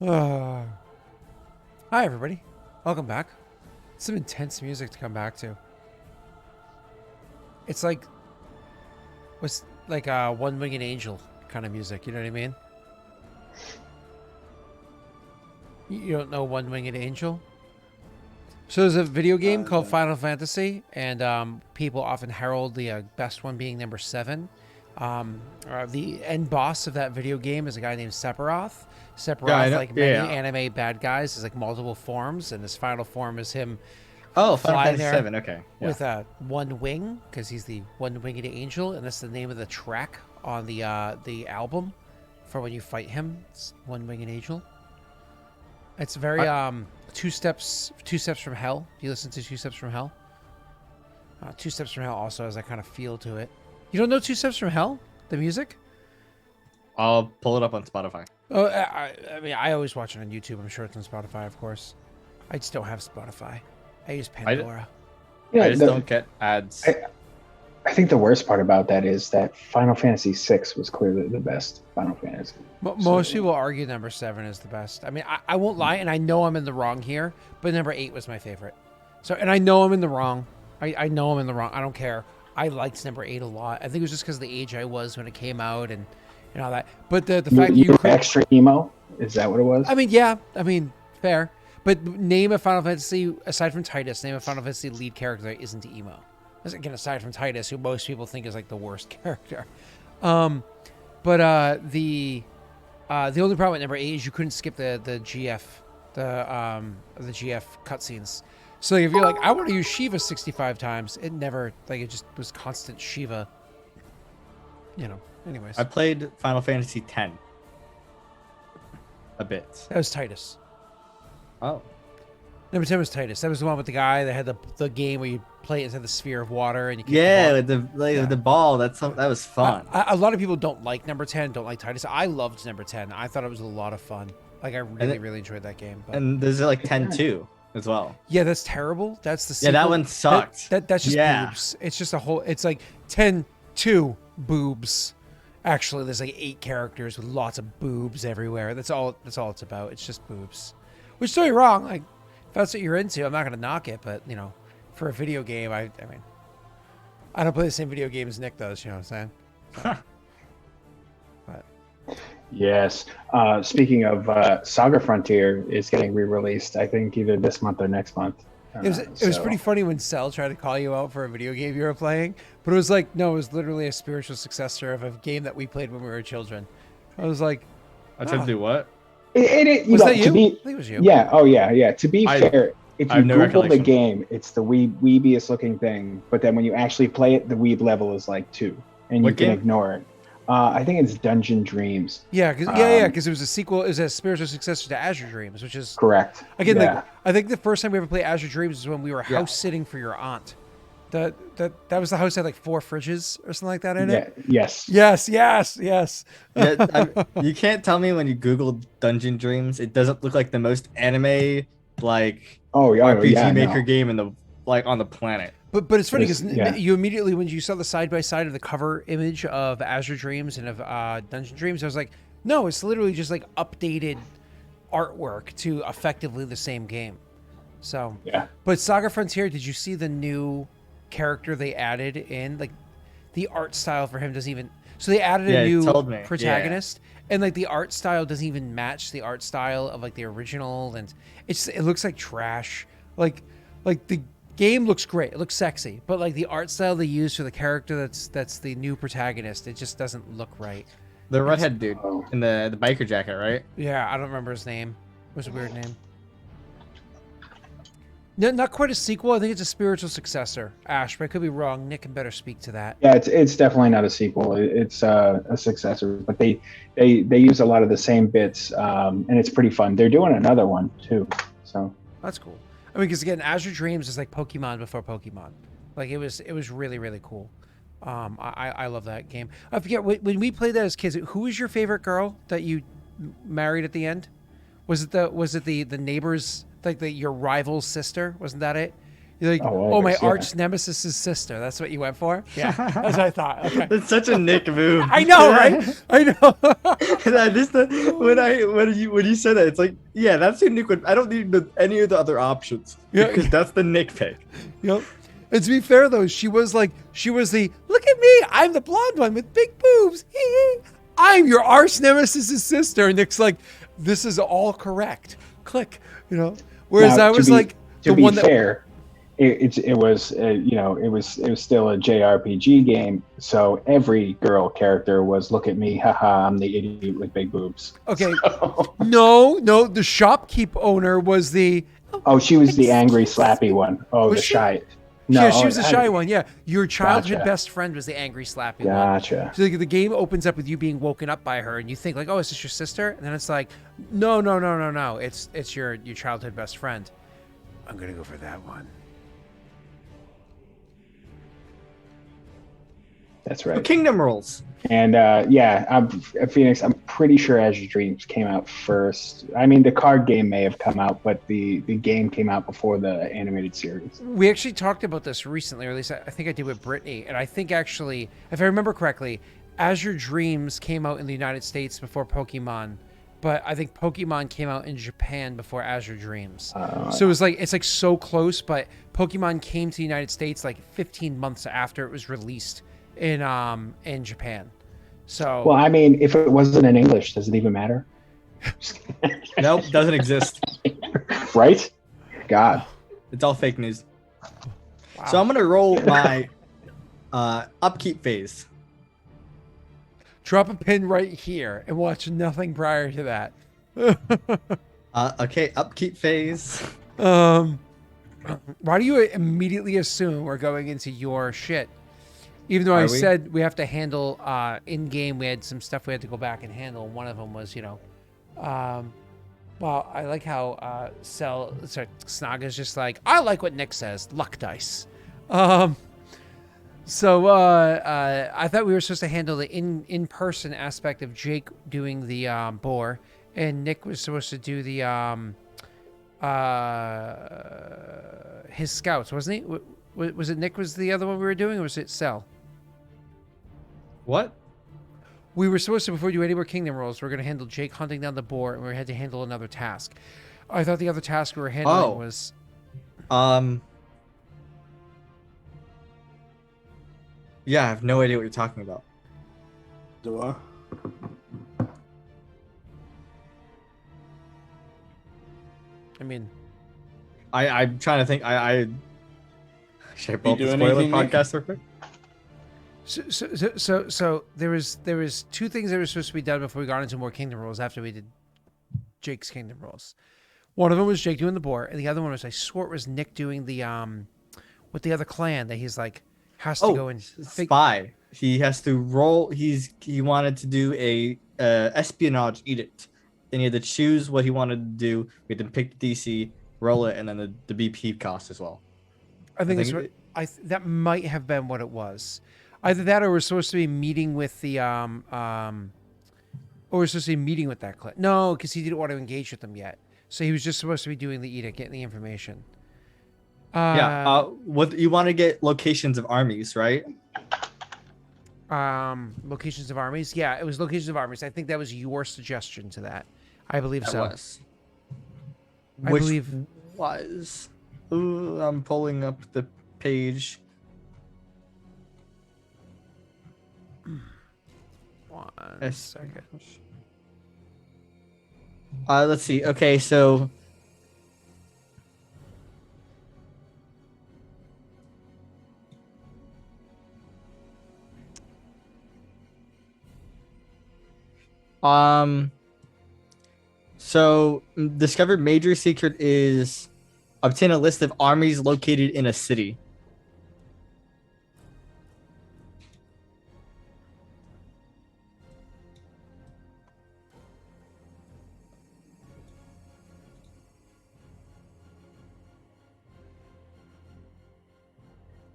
Uh, Hi, everybody. Welcome back. Some intense music to come back to. It's like, what's like a One Winged Angel kind of music. You know what I mean? You don't know One Winged Angel? So there's a video game called No. Final Fantasy, and people often herald the best one being number 7. The end boss of that video game is a guy named Sephiroth. Yeah, I Sephiroth, know. like Yeah, many yeah. anime bad guys, is like multiple forms, and his final form is him Oh, Final flying Fantasy there Seven. Okay. Yeah. with one wing because he's the one-winged angel, and that's the name of the track on the album for when you fight him. It's one-winged angel. It's very I, two steps from hell. You listen to Two Steps from Hell? Two Steps from Hell also has that kind of feel to it. You don't know Two Steps from Hell? The music? I'll pull it up on Spotify. Oh, I mean, I always watch it on YouTube. I'm sure it's on Spotify, of course. I just don't have Spotify. I use Pandora. I just don't get ads. I think the worst part about that is that Final Fantasy VI was clearly the best Final Fantasy. Most people argue number 7 is the best. I mean, I won't lie, and I know I'm in the wrong here, but number 8 was my favorite. So, and I know I'm in the wrong. I know I'm in the wrong. I don't care. I liked number 8 a lot. I think it was just because of the age I was when it came out and all that. But the fact You you were extra emo? Is that what it was? I mean, yeah. I mean, fair. But name a Final Fantasy, aside from Titus, name a Final Fantasy lead character that isn't emo. Again, aside from Titus, who most people think is like the worst character. But the only problem with number 8 is you couldn't skip the GF, the GF cutscenes. So if you're like, I want to use Shiva 65 times, it never, like, it just was constant Shiva. You know, anyways. I played Final Fantasy X a bit. That was Titus. Oh. Number 10 was Titus. That was the one with the guy that had the game where you play inside the sphere of water and you kick Yeah, the ball. with the ball. That was fun. A lot of people don't like number 10, don't like Titus. I loved number 10. I thought it was a lot of fun. Like, I really enjoyed that game. But... And there's like 10 too as well. Yeah, that's terrible. That's the sequel. Yeah, that one sucked. That's just boobs. It's just a whole. It's like 10-2 boobs. Actually, there's like 8 characters with lots of boobs everywhere. That's all it's about. It's just boobs. Which, don't get me wrong. Like, if that's what you're into, I'm not gonna knock it. But you know, for a video game, I mean, I don't play the same video game as Nick does. You know what I'm saying? So, but Yes. Speaking of Saga Frontier is getting re-released, I think either this month or next month. it was pretty funny when Cell tried to call you out for a video game you were playing, but it was like, no, it was literally a spiritual successor of a game that we played when we were children. I was like, I tried to do what? Was that you? I think it was you. Yeah. Oh, yeah. Yeah. To be fair, if I you have no Google the recollection. game, it's the weebiest looking thing. But then when you actually play it, the weeb level is like 2, and What you can game? ignore it. I think it's Dungeon Dreams. Yeah, because it was a sequel. It was a spiritual successor to Azure Dreams, which is Correct. again. Yeah. Like, I think the first time we ever played Azure Dreams is when we were Yeah. house sitting for your aunt. That was the house that had like 4 fridges or something like that in it. Yes. Yes. You can't tell me when you Google Dungeon Dreams, it doesn't look like the most anime like RPG Maker game in the on the planet. But it's funny because Yeah. you immediately, when you saw the side by side of the cover image of Azure Dreams and of Dungeon Dreams, I was like, no, it's literally just like updated artwork to effectively the same game. So Yeah. But Saga Frontier, did you see the new character they added in? Like, the art style for him doesn't even. So they added a you new told me. protagonist, and like the art style doesn't even match the art style of like the original, and it looks like trash. Like the game looks great, it looks sexy, but like the art style they use for the character that's the new protagonist, it just doesn't look right. The redhead dude in the biker jacket, right? Yeah, I don't remember his name. It was a weird name. No, not quite a sequel. I think it's a spiritual successor. Ash, but I could be wrong. Nick can better speak to that. Yeah, it's definitely not a sequel. It's a successor, but they use a lot of the same bits, and it's pretty fun. They're doing another one too, so That's cool. I mean, because again, Azure Dreams is like Pokemon before Pokemon. Like, it was really, really cool. I love that game. I forget when we played that as kids. Who was your favorite girl that you married at the end? Was it the neighbor's, like your rival's sister? Wasn't that it? You're like, always, my yeah. arch nemesis' sister. That's what you went for? Yeah, that's what I thought. Okay. That's such a Nick move. I know, right? I know. When you said that, it's like, yeah, that's who Nick would. I don't need any of the other options because that's the Nick pick. Yep. And to be fair though, she was the look at me, I'm the blonde one with big boobs. I'm your arch nemesis' sister. And Nick's like, this is all correct. Click. Whereas Now, I was to be fair, it was still a JRPG game, so every girl character was look at me, haha, I'm the idiot with big boobs. Okay. No, the shopkeep owner was the she was the angry slappy one. Oh, the shy. No, yeah, she was the shy one. Yeah, your childhood best friend was the angry slappy one. Gotcha. So the game opens up with you being woken up by her, and you think like, oh, is this your sister? And then it's like, no, it's your childhood best friend. I'm gonna go for that one. That's right. Kingdom Rules. And Phoenix, I'm pretty sure Azure Dreams came out first. I mean, the card game may have come out, but the game came out before the animated series. We actually talked about this recently, or at least I think I did with Brittany. And I think actually, if I remember correctly, Azure Dreams came out in the United States before Pokemon. But I think Pokemon came out in Japan before Azure Dreams. So it was it's so close, but Pokemon came to the United States like 15 months after it was released in Japan. So well, I mean, if it wasn't in English, does it even matter? Nope, doesn't exist. Right? God. It's all fake news. Wow. So I'm gonna roll my upkeep phase. Drop a pin right here and watch nothing prior to that. Okay, upkeep phase. Why do you immediately assume we're going into your shit? Even though I said we have to handle in game, we had some stuff we had to go back and handle. One of them was, well, I like how Snaga's just like, I like what Nick says, luck dice. So I thought we were supposed to handle the in-person aspect of Jake doing the boar, and Nick was supposed to do the his scouts, wasn't he? Was it Nick was the other one we were doing, or was it Cell? What? We were supposed to, before we do any more Kingdom Rolls, we're going to handle Jake hunting down the boar, and we had to handle another task. I thought the other task we were handling was... Yeah, I have no idea what you're talking about. Do I? I mean... I'm trying to think. Should I pull up the do spoiler anything, podcast real quick? So there was two things that were supposed to be done before we got into more Kingdom Rolls after we did Jake's Kingdom Rolls. One of them was Jake doing the boar, and the other one was, I swore it was Nick doing the with the other clan that he's like has to go and spy. He has to roll. He wanted to do a espionage edict, and he had to choose what he wanted to do. We had to pick the DC, roll it, and then the BP cost as well. I think that might have been what it was. Either that, or we're supposed to be meeting with the or we're supposed to be meeting with that clan. No, because he didn't want to engage with them yet. So he was just supposed to be doing the edict, getting the information. What you want to get locations of armies, right? Locations of armies. Yeah, it was locations of armies. I think that was your suggestion to that. I believe so. I believe was. Ooh, I'm pulling up the page. One second. Let's see. Okay, so discovered major secret is obtain a list of armies located in a city.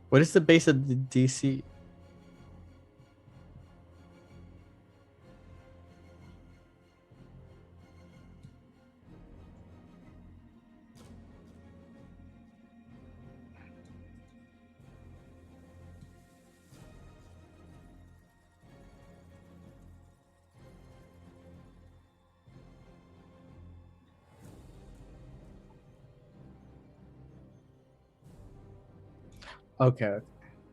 What is the base of the DC? Okay.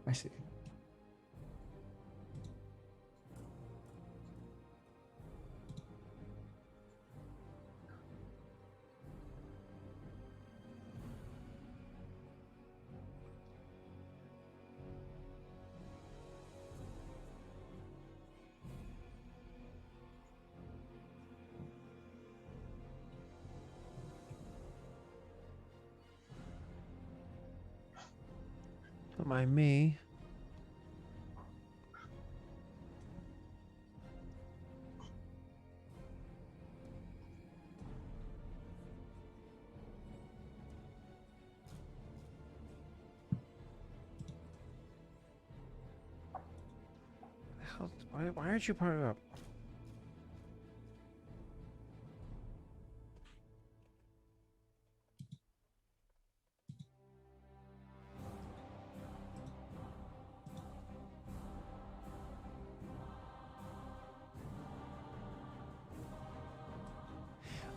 I see. Don't mind me. Why aren't you part of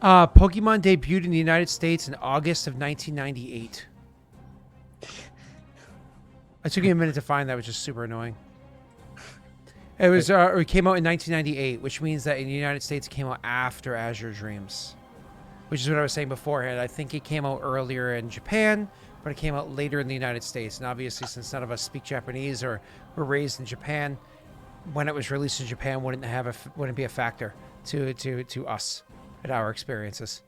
Pokemon debuted in the United States in August of 1998. It took me a minute to find that, which is super annoying. It was it came out in 1998, which means that in the United States it came out after Azure Dreams, which is what I was saying beforehand. I think it came out earlier in Japan, but it came out later in the United States. And obviously, since none of us speak Japanese or were raised in Japan, when it was released in Japan wouldn't be a factor to us and our experiences.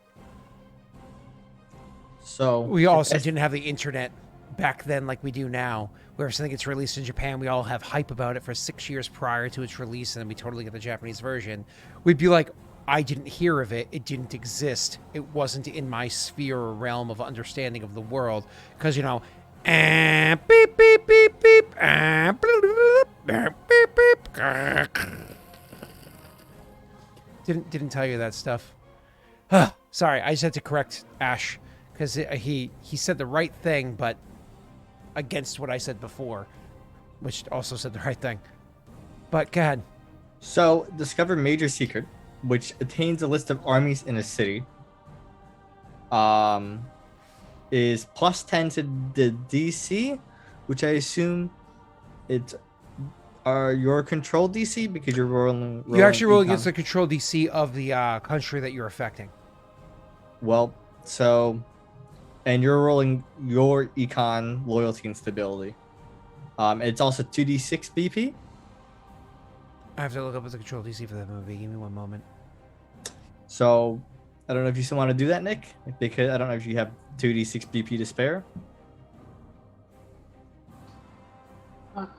So We also didn't have the internet back then like we do now, where if something gets released in Japan, we all have hype about it for 6 years prior to its release, and then we totally get the Japanese version. We'd be like, I didn't hear of it. It didn't exist. It wasn't in my sphere or realm of understanding of the world. Because, beep, beep, beep, beep, beep, beep. Didn't tell you that stuff. Sorry, I just had to correct Ash, because he said the right thing, but against what I said before, which also said the right thing. But go ahead. So, discover major secret, which attains a list of armies in a city. Is plus 10 to the DC, which I assume it's your control DC because you're rolling You actually roll econ. against the control DC of the country that you're affecting. Well, so, and you're rolling your econ, loyalty, and stability. It's also 2d6 BP. I have to look up what the control DC for that movie. Give me one moment. So, I don't know if you still want to do that, Nick, because I don't know if you have 2d6 BP to spare. Let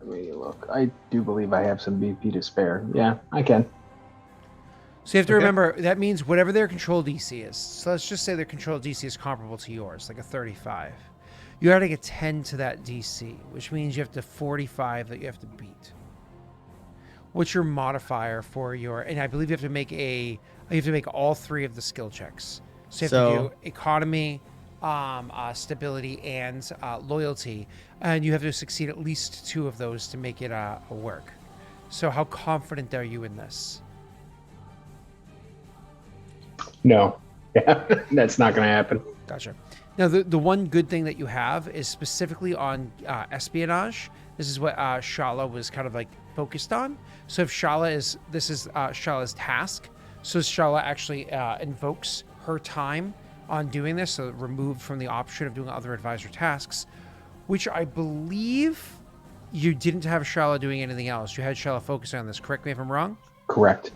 me look. I do believe I have some BP to spare. Yeah, I can. So you have to Okay. remember, that means whatever their control DC is. So let's just say their control DC is comparable to yours, like a 35. You got to get 10 to that DC, which means you have to 45 that you have to beat. What's your modifier for your? And I believe you have to make all three of the skill checks. So you have to do economy, stability, and loyalty, and you have to succeed at least 2 of those to make it work. So how confident are you in this? No. Yeah, that's not going to happen. Gotcha. Now, the one good thing that you have is specifically on espionage. This is what Shala was kind of like focused on. So if this is Shala's task. So Shala actually invokes her time on doing this, so removed from the option of doing other advisor tasks, which I believe you didn't have Shala doing anything else. You had Shala focusing on this. Correct me if I'm wrong. Correct.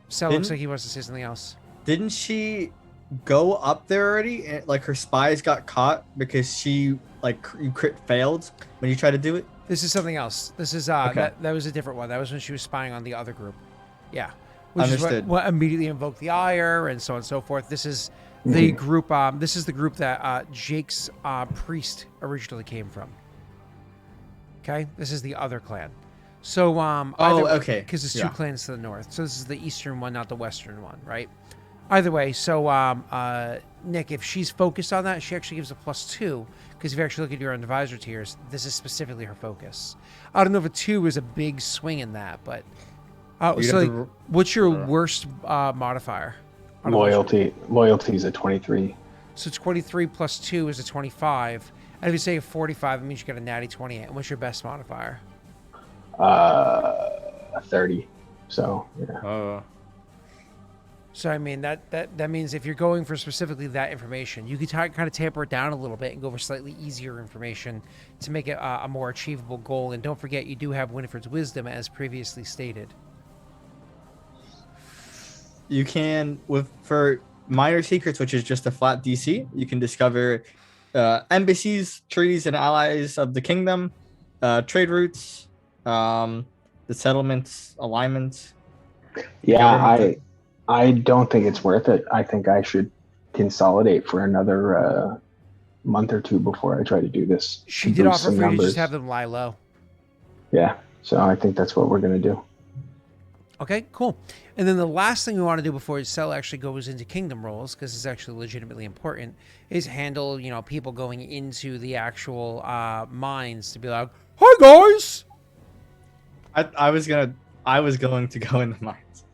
Sal looks like he wants to say something else. Didn't she go up there already? And, like, her spies got caught because she, like, you crit failed when you tried to do it? This is something else. This is Okay. that was a different one. That was when she was spying on the other group. Yeah. Which Understood. is what immediately invoked the ire and so on and so forth. This is the group that Jake's priest originally came from. Okay? This is the other clan. So okay. Because there's 2 Yeah. clans to the north. So this is the eastern one, not the western one, right? Either way, so Nick, if she's focused on that, she actually gives a +2, because if you actually look at your advisor tiers, this is specifically her focus. I don't know if a 2 is a big swing in that, but You'd so have like, to what's your worst modifier? Loyalty is a 23. So 23 plus 2 is a 25. And if you say a 45, it means you get a natty 20. And what's your best modifier? 30. So yeah. So I mean that means if you're going for specifically that information, you could kind of tamper it down a little bit and go for slightly easier information to make it a more achievable goal. And don't forget, you do have Winifred's wisdom, as previously stated. You can for minor secrets, which is just a flat DC. You can discover embassies, treaties, and allies of the kingdom, trade routes, the settlements, alignments. Yeah, I don't think it's worth it. I think I should consolidate for another month or two before I try to do this. She did offer for you to just have them lie low. Yeah, so I think that's what we're going to do. Okay, cool. And then the last thing we want to do before Cell actually goes into kingdom roles, because it's actually legitimately important, is handle, people going into the actual mines to be like, "Hi guys." I was going to go in the mines.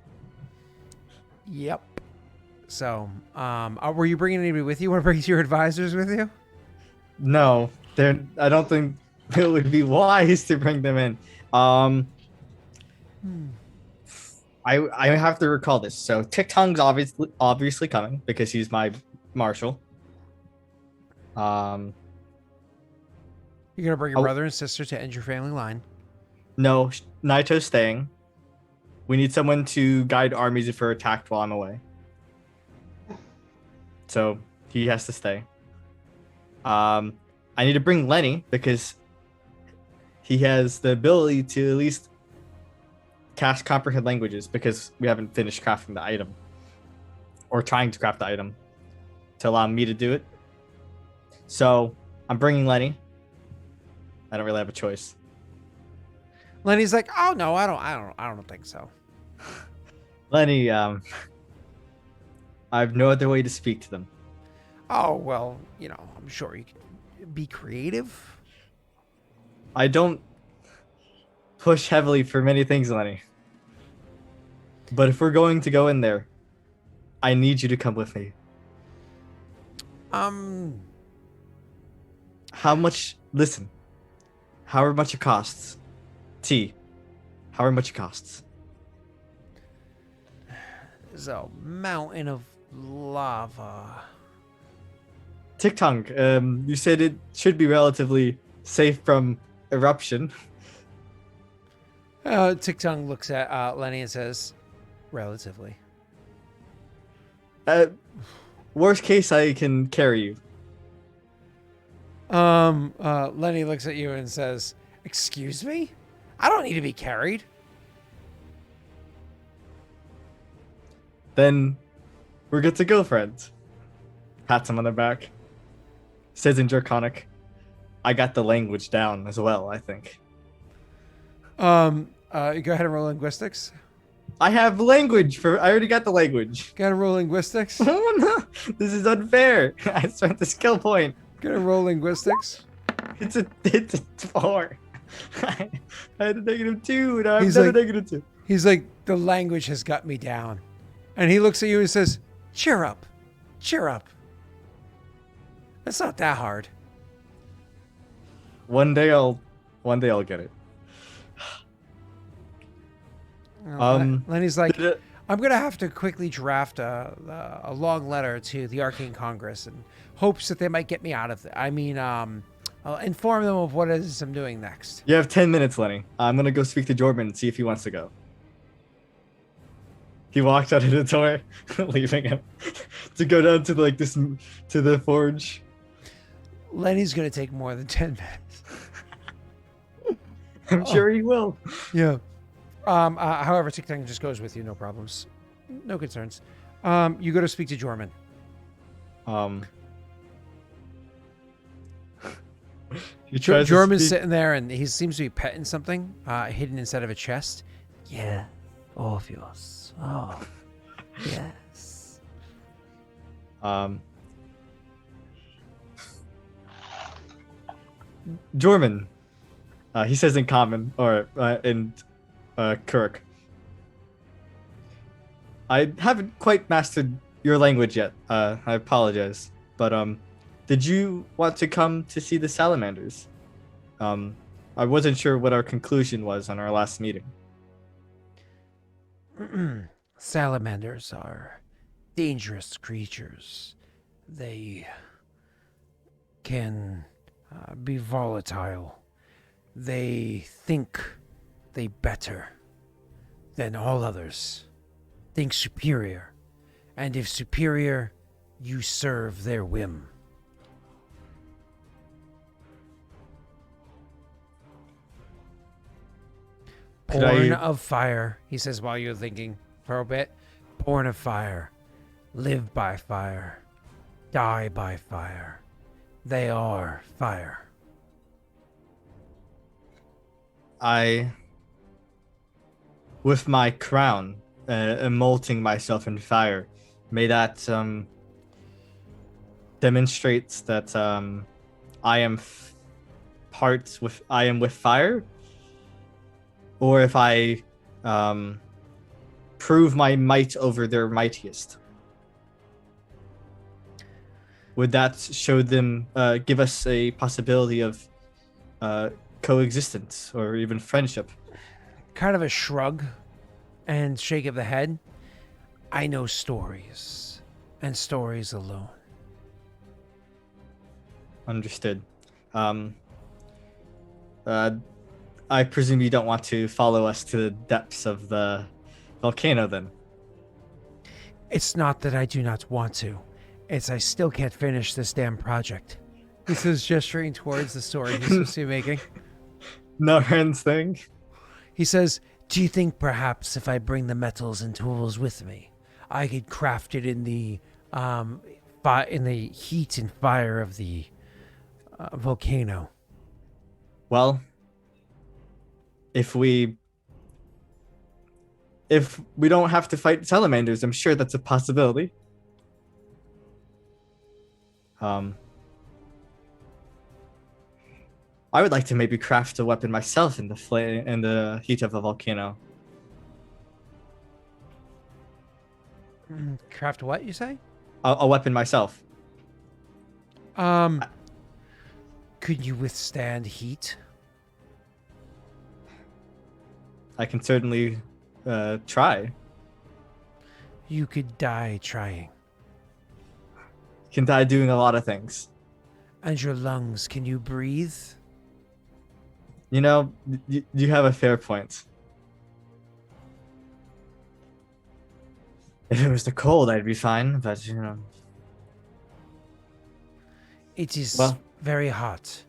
Yep. So, were you bringing anybody with you? Want to bring your advisors with you? No, I don't think it would be wise to bring them in. I have to recall this. So Tick-Tong's obviously coming because he's my marshal. You're gonna bring your brother and sister to end your family line. No, Naito's staying. We need someone to guide armies if we're attacked while I'm away. So he has to stay. I need to bring Lenny because he has the ability to at least cast comprehend languages because we haven't finished crafting the item or trying to craft the item to allow me to do it. So I'm bringing Lenny. I don't really have a choice. Lenny's like, "Oh no, I don't think so." Lenny, I have no other way to speak to them. Oh well, I'm sure you can be creative. I don't push heavily for many things, Lenny. But if we're going to go in there, I need you to come with me. How much? Listen. However much it costs. However much it costs. There's a mountain of lava. Tick-Tong, you said it should be relatively safe from eruption. Tick-Tong looks at Lenny and says, "Relatively." Worst case, I can carry you. Lenny looks at you and says, "Excuse me? I don't need to be carried." Then we're good to go, friends. Pats him on the back. Says in Draconic, I got the language down as well, I think. You go ahead and roll linguistics. I have language I already got the language. Gotta roll linguistics. Oh no, this is unfair. I spent the skill point. Gotta roll linguistics. It's a 4. I had a -2, and I have He's another like- -2. He's like, "The language has got me down." And he looks at you and says, "Cheer up. Cheer up. It's not that hard." One day I'll get it. Lenny's like, "I'm going to have to quickly draft a long letter to the Arcane Congress in hopes that they might get me out of it. I'll inform them of what it is I'm doing next." You have 10 minutes, Lenny. I'm gonna go speak to Jordan and see if he wants to go. He walks out of the door, leaving him to go down to to the forge. Lenny's going to take more than 10 minutes. I'm sure he will. Yeah. However, Tick-Tong just goes with you, no problems. No concerns. You go to speak to Jorman. Jorman's sitting there and he seems to be petting something hidden inside of a chest. Yeah, Orpheus. Oh, yes. Jorman, he says in common or in Kirk. I haven't quite mastered your language yet. I apologize, but did you want to come to see the salamanders? I wasn't sure what our conclusion was on our last meeting. Salamanders are dangerous creatures. They can be volatile. They think they better than all others. Think superior. And if superior, you serve their whim. Could Born I- of fire, he says while you're thinking for a bit. Born of fire. Live by fire. Die by fire. They are fire. I, with my crown, molting myself in fire, may that demonstrates that I am I am with fire, or if I prove my might over their mightiest, would that show them, give us a possibility of coexistence or even friendship? Kind of a shrug and shake of the head. I know stories, and stories alone. Understood. I presume you don't want to follow us to the depths of the volcano then? It's not that I do not want to. It's I still can't finish this damn project. This is gesturing towards the story he's supposed to be making. Narren's thing? He says, do you think perhaps if I bring the metals and tools with me, I could craft it in the heat and fire of the volcano? Well, if we don't have to fight salamanders, I'm sure that's a possibility. I would like to maybe craft a weapon myself in the heat of the volcano. Craft what, you say? A weapon myself. Could you withstand heat? I can certainly try. You could die trying. Can die doing a lot of things. And your lungs, can you breathe? You know, you have a fair point. If it was the cold, I'd be fine, but you know. It is Well- very hot.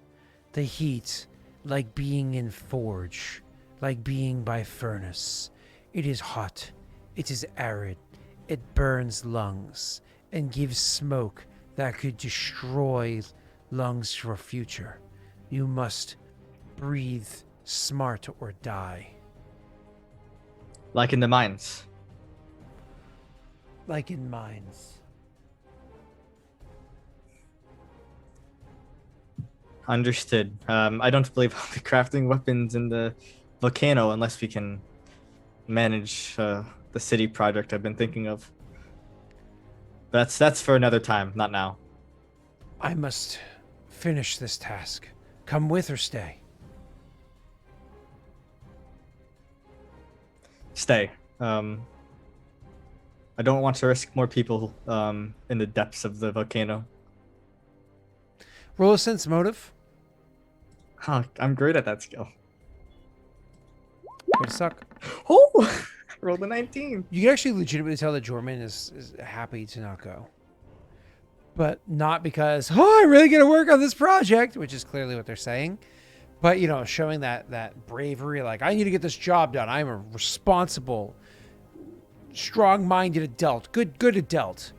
The heat, like being in forge, like being by furnace. It is hot. It is arid. It burns lungs and gives smoke that could destroy lungs for future. You must breathe smart or die. Like in the mines. Like in mines. Understood. I don't believe I'll be crafting weapons in the volcano unless we can manage the city project I've been thinking of. That's for another time, not now. I must finish this task. Come with or stay. Stay. I don't want to risk more people in the depths of the volcano. Roll a sense motive. Huh, I'm great at that skill. Way to suck. Oh, rolled a 19. You can actually legitimately tell that Jorman is happy to not go. But not because, oh, I'm really going to work on this project, which is clearly what they're saying. But, you know, showing that bravery, like, I need to get this job done. I'm a responsible, strong-minded adult. Good adult.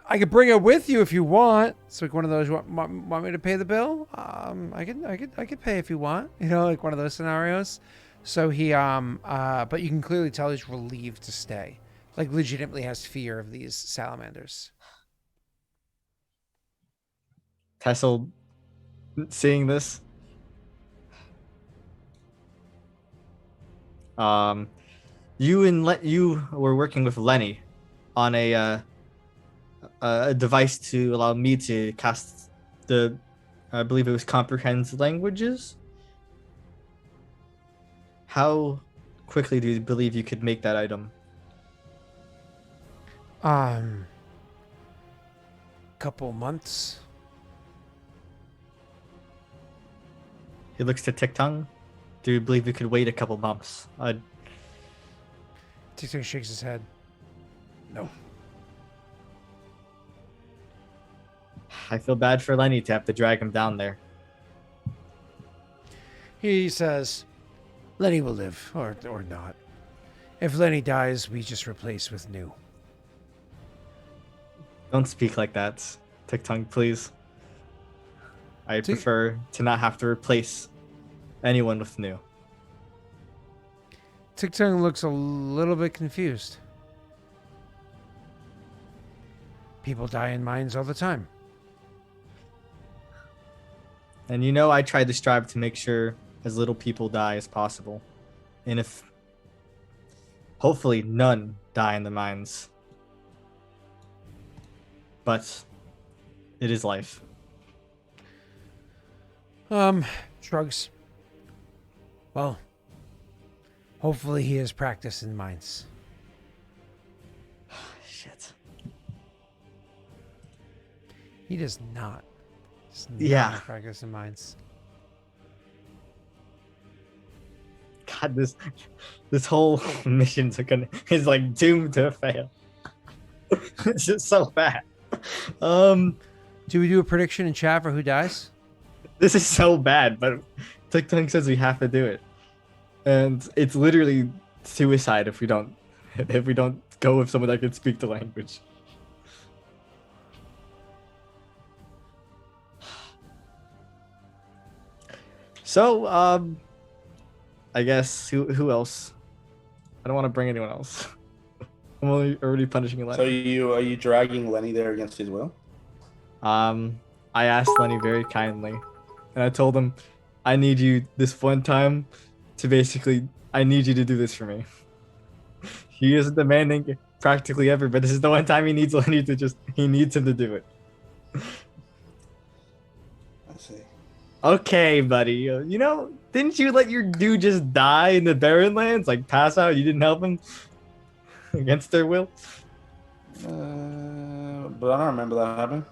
I could bring it with you if you want. It's like one of those, want me to pay the bill? I could pay if you want. You know, like one of those scenarios. So he, but you can clearly tell he's relieved to stay. Like, legitimately has fear of these salamanders. Tessel, seeing this, you were working with Lenny on a device to allow me to cast the, I believe it was comprehends languages. How quickly do you believe you could make that item? Couple months. He looks to Tiktung. Do you believe you could wait a couple months? Tiktok shakes his head. No. I feel bad for Lenny to have to drag him down there. He says, Lenny will live, or not. If Lenny dies, we just replace with new. Don't speak like that, Tiktung, please. I prefer to not have to replace anyone with new. Tiktok looks a little bit confused. People die in mines all the time. And you know I try to strive to make sure as little people die as possible. And if hopefully none die in the mines. But it is life. Shrugs. Well, hopefully he has practice in mines. Shit. He does not. Yeah. Have practice in mines. God, this whole mission is like doomed to fail. It's just so bad. Do we do a prediction in chat for who dies? This is so bad, but TikTok says we have to do it, and it's literally suicide if we don't go with someone that can speak the language. So, I guess who else? I don't want to bring anyone else. I'm already punishing Lenny. So are you dragging Lenny there against his will? I asked Lenny very kindly, and I told him, I need you this one time to I need you to do this for me. He isn't demanding practically ever, but this is the one time he needs Lenny he needs him to do it. I see. Okay, buddy. You know, didn't you let your dude just die in the Barren Lands? Like, pass out? You didn't help him? Against their will? But I don't remember that happening.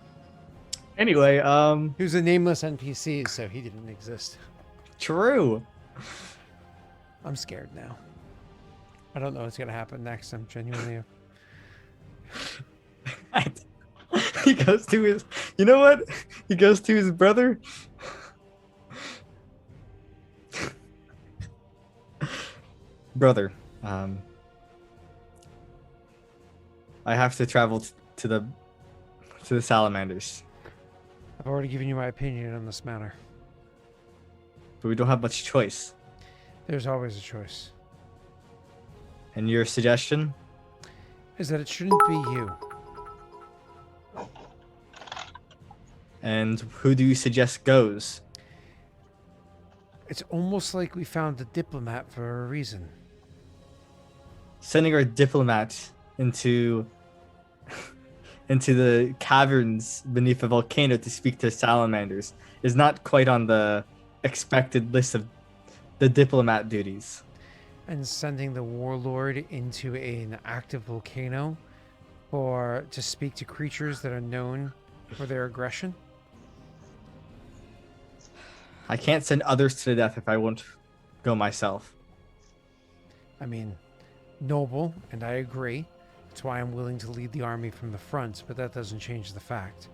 Anyway, He was a nameless NPC, so he didn't exist. True. I'm scared now. I don't know what's gonna happen next. I'm genuinely. He goes to his. You know what? He goes to his brother. Brother, I have to travel to the salamanders, I've already given you my opinion on this matter. but we don't have much choice. There's always a choice. And your suggestion? Is that it shouldn't be you. And who do you suggest goes? It's almost like we found a diplomat for a reason. Sending our diplomat into the caverns beneath a volcano to speak to salamanders is not quite on the expected list of the diplomat duties. And sending the warlord into an active volcano to speak to creatures that are known for their aggression. I can't send others to the death if I won't go myself. I mean, noble, and I agree. That's why I'm willing to lead the army from the front, but that doesn't change the fact.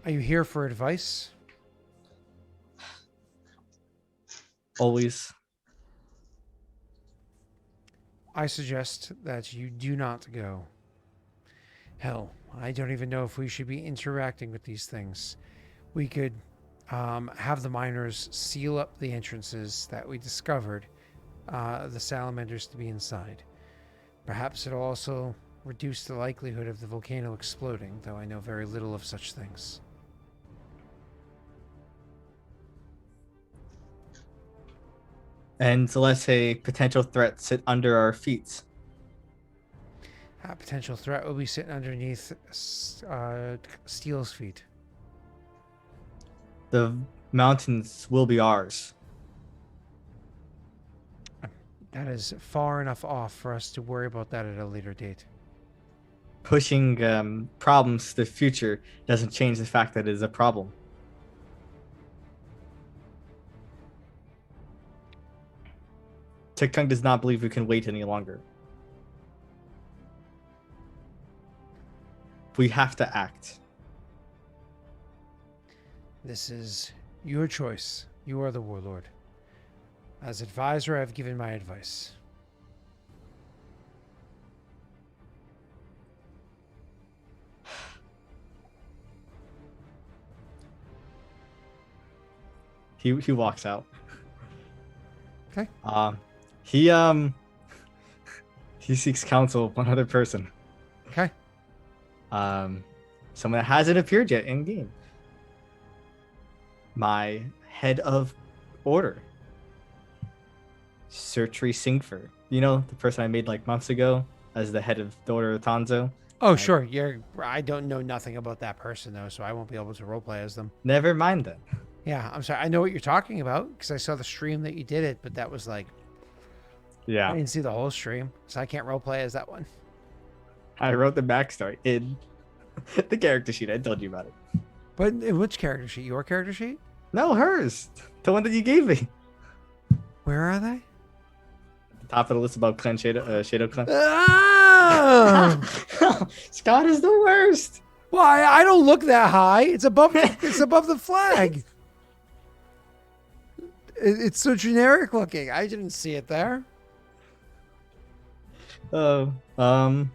Are you here for advice? Always. I suggest that you do not go. Hell, I don't even know if we should be interacting with these things. We could have the miners seal up the entrances that we discovered the salamanders to be inside. Perhaps it'll also reduce the likelihood of the volcano exploding, though I know very little of such things. And to let a potential threat sit under our feet, A potential threat will be sitting underneath Steel's feet. The mountains will be ours. That is far enough off for us to worry about that at a later date. Pushing problems to the future doesn't change the fact that it is a problem. TikTok does not believe we can wait any longer. We have to act. This is your choice. You are the warlord. As advisor, I've given my advice. He walks out. Okay. He seeks counsel of one other person. Okay. Someone that hasn't appeared yet in game. My head of order, Sertri Singfer. You know, the person I made like months ago as the head of the Order of Tanzo. Oh, sure. I don't know nothing about that person, though, so I won't be able to roleplay as them. Never mind then. Yeah, I'm sorry. I know what you're talking about because I saw the stream that you did it, but that was like, I Yeah, didn't see the whole stream, so I can't roleplay as that one. I wrote the backstory in the character sheet. I told you about it. But in which character sheet? Your character sheet? No, hers. The one that you gave me. Where are they? The top of the list above Clan Shadow Clan. Oh! Scott is the worst. Why? I don't look that high. It's above. It's above the flag. It's so generic looking. I didn't see it there. Oh, I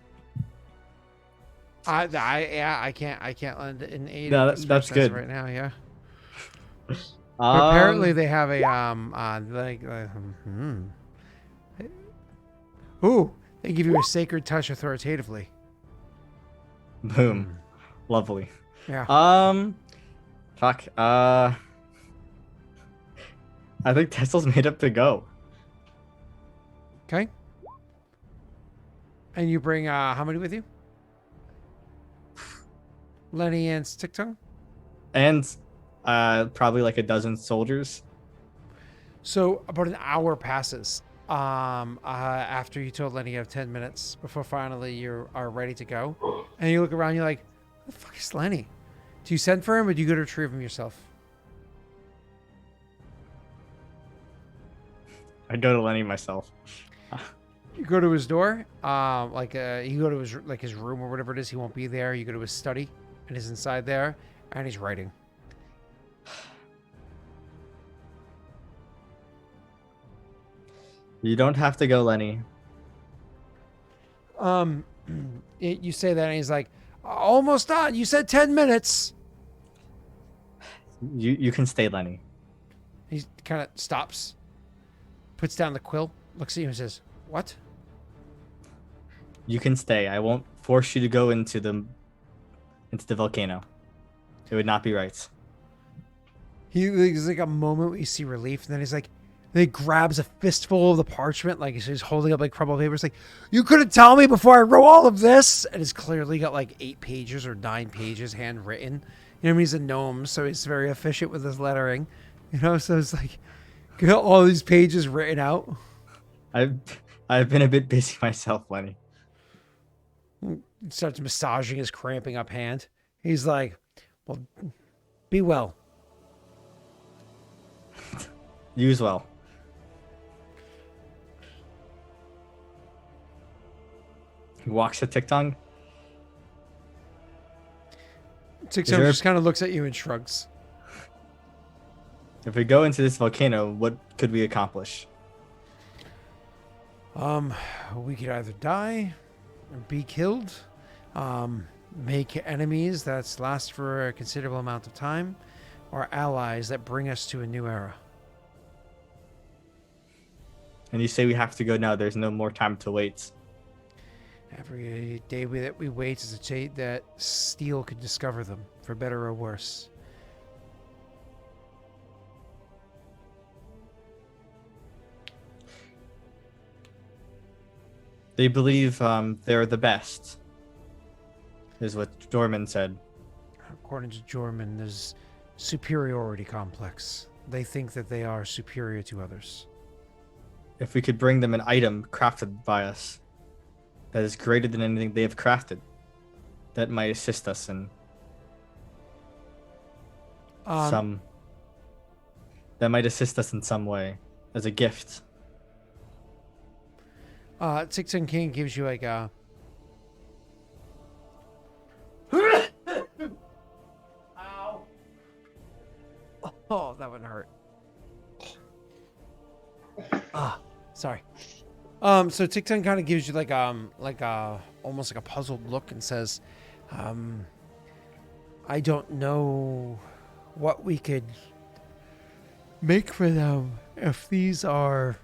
can't lend an aid. No, at this that's process good. right now. Yeah. But apparently they have a Ooh, they give you a sacred touch authoritatively. Boom, lovely. Yeah. Fuck. I think Tesla's made up to go. Okay. And you bring how many with you? Lenny and Sticktongue? And probably like a dozen soldiers. So about an hour passes after you told Lenny you have 10 minutes before finally you are ready to go. And you look around, you're like, who the fuck is Lenny? Do you send for him or do you go to retrieve him yourself? I go to Lenny myself. You go to his door, you go to his room or whatever it is. He won't be there. You go to his study, and he's inside there, and he's writing. You don't have to go, Lenny. You say that, and he's like, almost done. You said 10 minutes. You can stay, Lenny. He kind of stops, puts down the quill, looks at you, and says, "What?" You can stay. I won't force you to go into the volcano. It would not be right. There's like a moment where you see relief, and then he's like, then he grabs a fistful of the parchment, like he's holding up like crumpled paper. It's like, you couldn't tell me before I wrote all of this, and it's clearly got like 8 pages or 9 pages handwritten. You know what I mean? He's a gnome, so he's very efficient with his lettering. You know, so it's like, got all these pages written out. I've been a bit busy myself, Lenny. He starts massaging his cramping up hand. He's like, well, be well. You as well. He walks to Tiktong. Tiktong just kind of looks at you and shrugs. If we go into this volcano, what could we accomplish? We could either die or be killed, make enemies that last for a considerable amount of time, or allies that bring us to a new era. And you say we have to go now. There's no more time to wait. Every day that we wait is a day that Steel could discover them, for better or worse. They believe they're the best, is what Dorman said. According to Jorman, there's superiority complex. They think that they are superior to others. If we could bring them an item crafted by us that is greater than anything they have crafted, that might assist us in some. That might assist us in some way as a gift. Tixon King gives you like a. Ow! Oh, that one hurt. Sorry. So Tixon kind of gives you like almost like a puzzled look and says, I don't know what we could make for them if these are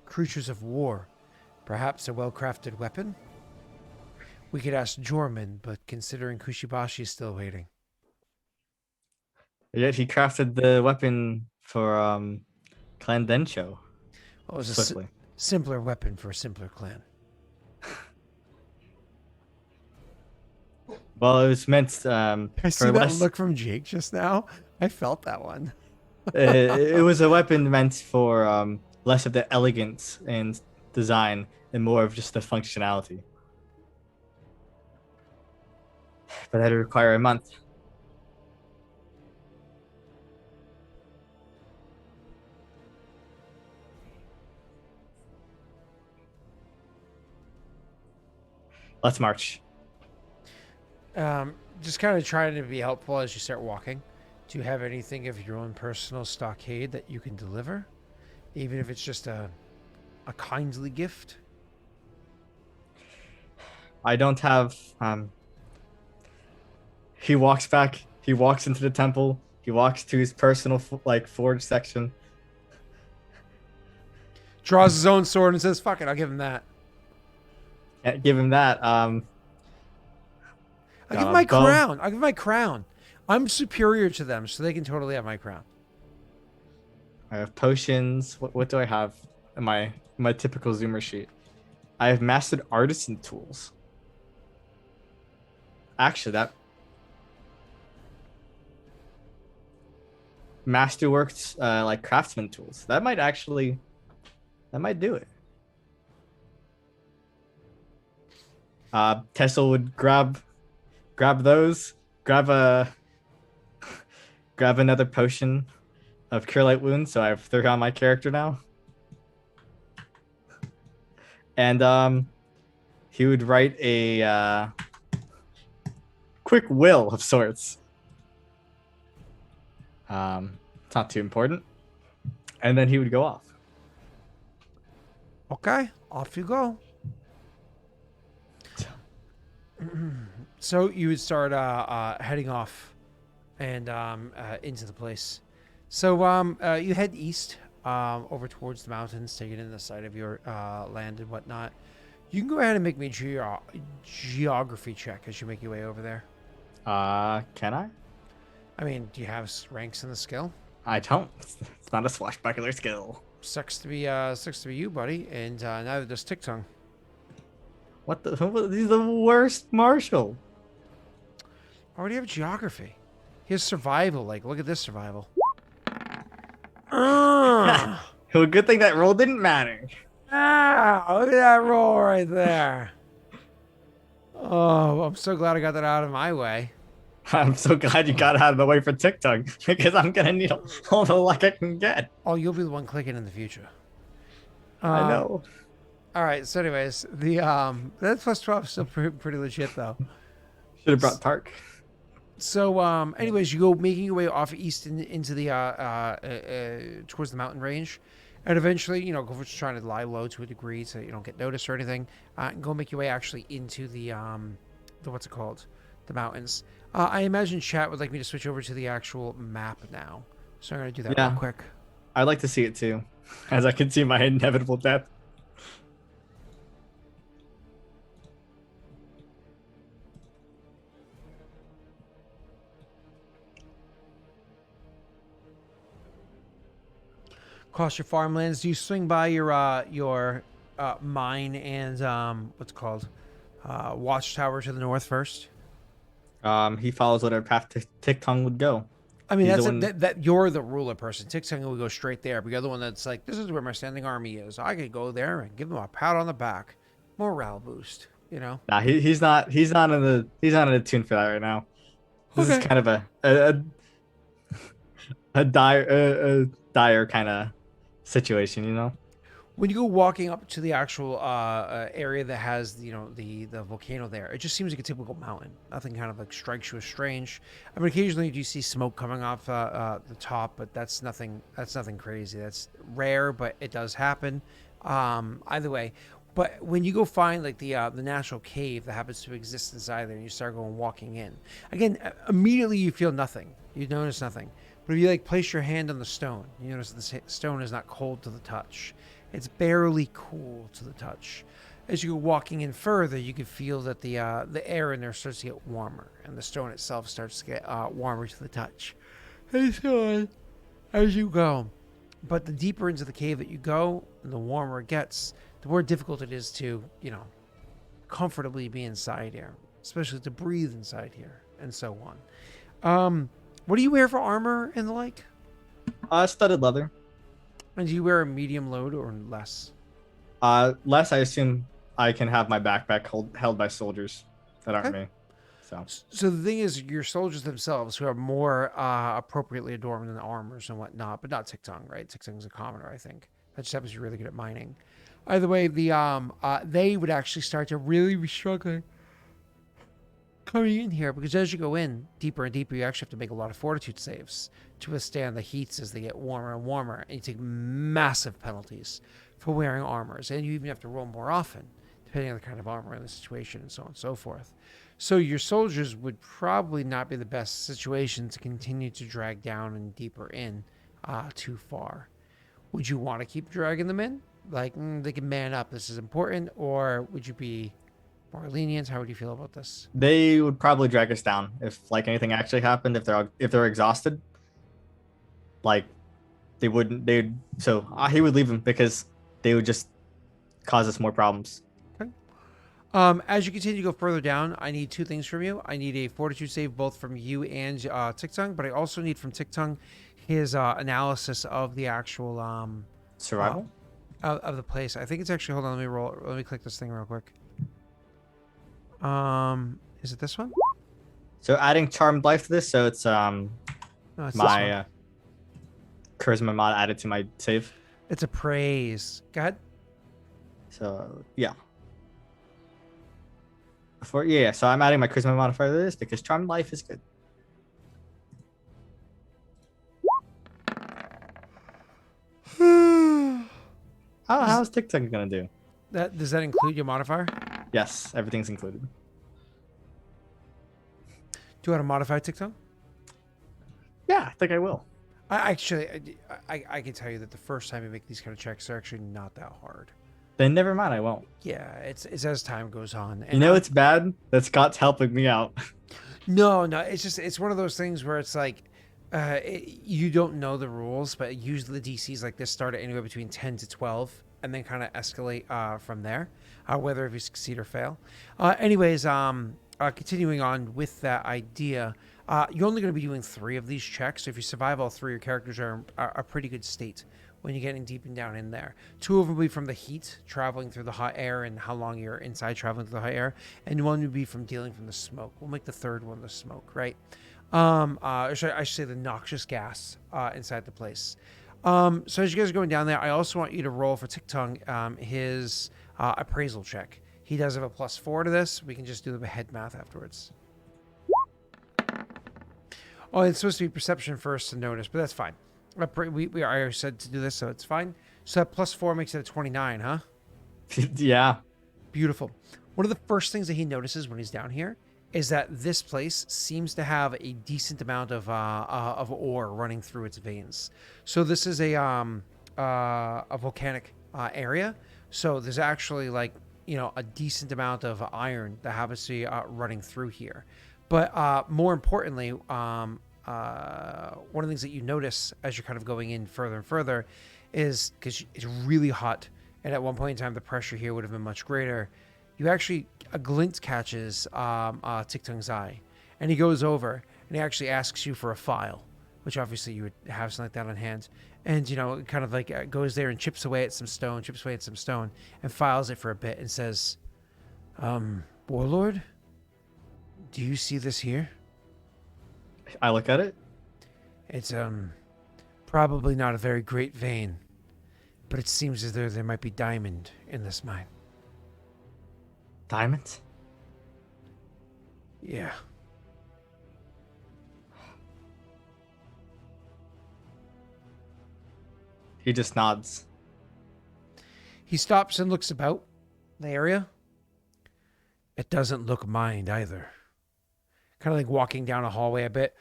creatures of war. Perhaps a well-crafted weapon? We could ask Jorman, but considering Kushibashi is still waiting. Yet he crafted the weapon for Clan Densho. Well, it was Swiftly. simpler weapon for a simpler clan. Well, it was meant I see for that less. look from Jake just now. I felt that one. It was a weapon meant for less of the elegance and design and more of just the functionality. But that'd require a month. Let's march. Just kind of trying to be helpful as you start walking. Do you have anything of your own personal stockade that you can deliver? Even if it's just a kindly gift? I don't have. He walks back. He walks into the temple. He walks to his personal forge section. Draws his own sword and says, fuck it, I'll give him that. Can't give him that. I'll got give a my bow. crown. I'll give my crown. I'm superior to them, so they can totally have my crown. I have potions. What do I have in my typical Zoomer sheet? I have mastered artisan tools. Actually, that masterworks like craftsman tools. That might do it. Tessel would grab those. Grab another potion of Cure Light Wounds, so I have 3 on my character now. And he would write a quick will of sorts. It's not too important. And then he would go off. Okay, off you go. So you would start heading off and into the place. So you head east over towards the mountains, taking in the sight of your land and whatnot. You can go ahead and make me a geography check as you make your way over there. Can I? I mean, do you have ranks in the skill? I don't. It's not a swashbuckler skill. Sucks to be you, buddy. And neither does Tick Tongue. What the? He's the worst marshal. Already have geography. He has survival. Like, look at this survival. Well, good thing that roll didn't matter. Look at that roll right there. Oh, I'm so glad I got that out of my way. I'm so glad you got out of the way for TikTok because I'm gonna need all the luck I can get. Oh, you'll be the one clicking in the future. I know. All right. So, anyways, the that plus 12 is still pretty legit though. Should have brought Park. So, anyways, you go making your way off east into the towards the mountain range, and eventually, go for trying to lie low to a degree so you don't get noticed or anything, and go make your way actually into the what's it called, the mountains. I imagine chat would like me to switch over to the actual map now, so I'm gonna do that real quick. I'd like to see it too, as I can see my inevitable death. across your farmlands. Do you swing by your mine and what's it called watchtower to the north first? He follows whatever path Tick-Tongue would go. I mean, He's that's the one- that you're the ruler person. Tick-Tongue will go straight there, but you're the one that's like, this is where my standing army is. I could go there and give them a pat on the back, morale boost. You know. Nah, he's not in the tune for that right now. This is Okay. kind of a dire kind of situation, you know. When you go walking up to the actual area that has the volcano there, it just seems like a typical mountain. Nothing kind of like strikes you as strange. I mean, occasionally you do see smoke coming off the top, but that's nothing crazy. That's rare, but it does happen. Either way, but when you go find like the natural cave that happens to exist inside there, and you start going walking in, again, immediately you feel nothing. You notice nothing. But if you like place your hand on the stone, you notice the stone is not cold to the touch. It's barely cool to the touch. As you go walking in further, you can feel that the air in there starts to get warmer, and the stone itself starts to get warmer to the touch. And so on as you go. But the deeper into the cave that you go, and the warmer it gets, the more difficult it is to, comfortably be inside here, especially to breathe inside here, and so on. What do you wear for armor and the like? Studded leather. And do you wear a medium load or less? Less, I assume I can have my backpack held by soldiers that aren't Okay. me. So So the thing is, your soldiers themselves, who are more appropriately adorned than armors and whatnot, but not Tick-Tongue, right? Tick-Tongue's a commoner, I think. That just happens to be really good at mining. Either way, they would actually start to really be struggling coming in here, because as you go in deeper and deeper, you actually have to make a lot of fortitude saves to withstand the heats as they get warmer and warmer, and you take massive penalties for wearing armors, and you even have to roll more often depending on the kind of armor and the situation, and so on and so forth. So your soldiers would probably not be the best situation to continue to drag down and deeper in too far. Would you want to keep dragging them in? Like, they can man up, this is important, or would you be more lenient? How would you feel about this? they would probably drag us down if like anything actually happened. If they're exhausted, like they wouldn't. They'd so he would leave them because they would just cause us more problems. As you continue to go further down, I need two things from you. I need a fortitude save both from you and Tick-Tongue, but I also need from Tick-Tongue his analysis of the actual Survival. of the place. I think it's actually, hold on, let me click this thing real quick. Is it this one? So adding charmed life to this, so it's No, it's this one. my charisma mod added to my save. It's a praise. Go ahead. So yeah. So I'm adding my charisma modifier to this because charmed life is good. How's TikTok gonna do? Does that include your modifier? Yes, everything's included. Do you want to modify TikTok? Yeah, I think I will. I can tell you that the first time you make these kind of checks, they're actually not that hard. Then never mind, I won't. Yeah, it's as time goes on. And You know it's bad that Scott's helping me out. No, it's one of those things where it's like you don't know the rules, but usually the DCs like this start at anywhere between 10 to 12 and then kind of escalate from there, whether if you succeed or fail. Anyways, continuing on with that idea, you're only going to be doing 3 of these checks. So if you survive all 3, your characters are a pretty good state when you're getting deep and down in there. 2 of them will be from the heat, traveling through the hot air, and how long you're inside traveling through the hot air. And 1 would be from dealing from the smoke. We'll make the 3rd one the smoke, right? I should say the noxious gas inside the place. So as you guys are going down there, I also want you to roll for Tick-Tongue his appraisal check. He does have a +4 to this. We can just do the head math afterwards. Oh, it's supposed to be perception first to notice, but that's fine. I already said to do this, so it's fine. So that +4 makes it a 29, huh? Yeah. Beautiful. One of the first things that he notices when he's down here is that this place seems to have a decent amount of ore running through its veins. So this is a volcanic area. So there's actually a decent amount of iron that happens to be running through here. But more importantly, one of the things that you notice as you're kind of going in further and further is because it's really hot, and at one point in time the pressure here would have been much greater. You actually a glint catches Tiktung's eye, and he goes over and he actually asks you for a file, which obviously you would have something like that on hand, and kind of like goes there and chips away at some stone, and files it for a bit and says, "Warlord, do you see this here? I look at it. It's probably not a very great vein, but it seems as though there might be diamond in this mine." Diamonds? Yeah. He just nods. He stops and looks about the area. It doesn't look mined either. Kind of like walking down a hallway a bit.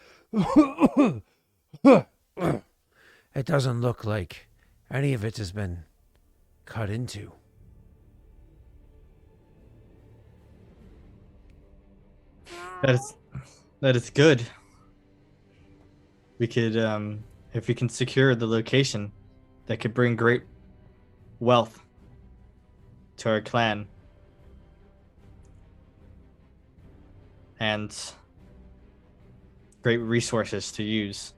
It doesn't look like any of it has been cut into. That is good. We could, if we can secure the location, that could bring great wealth to our clan. And great resources to use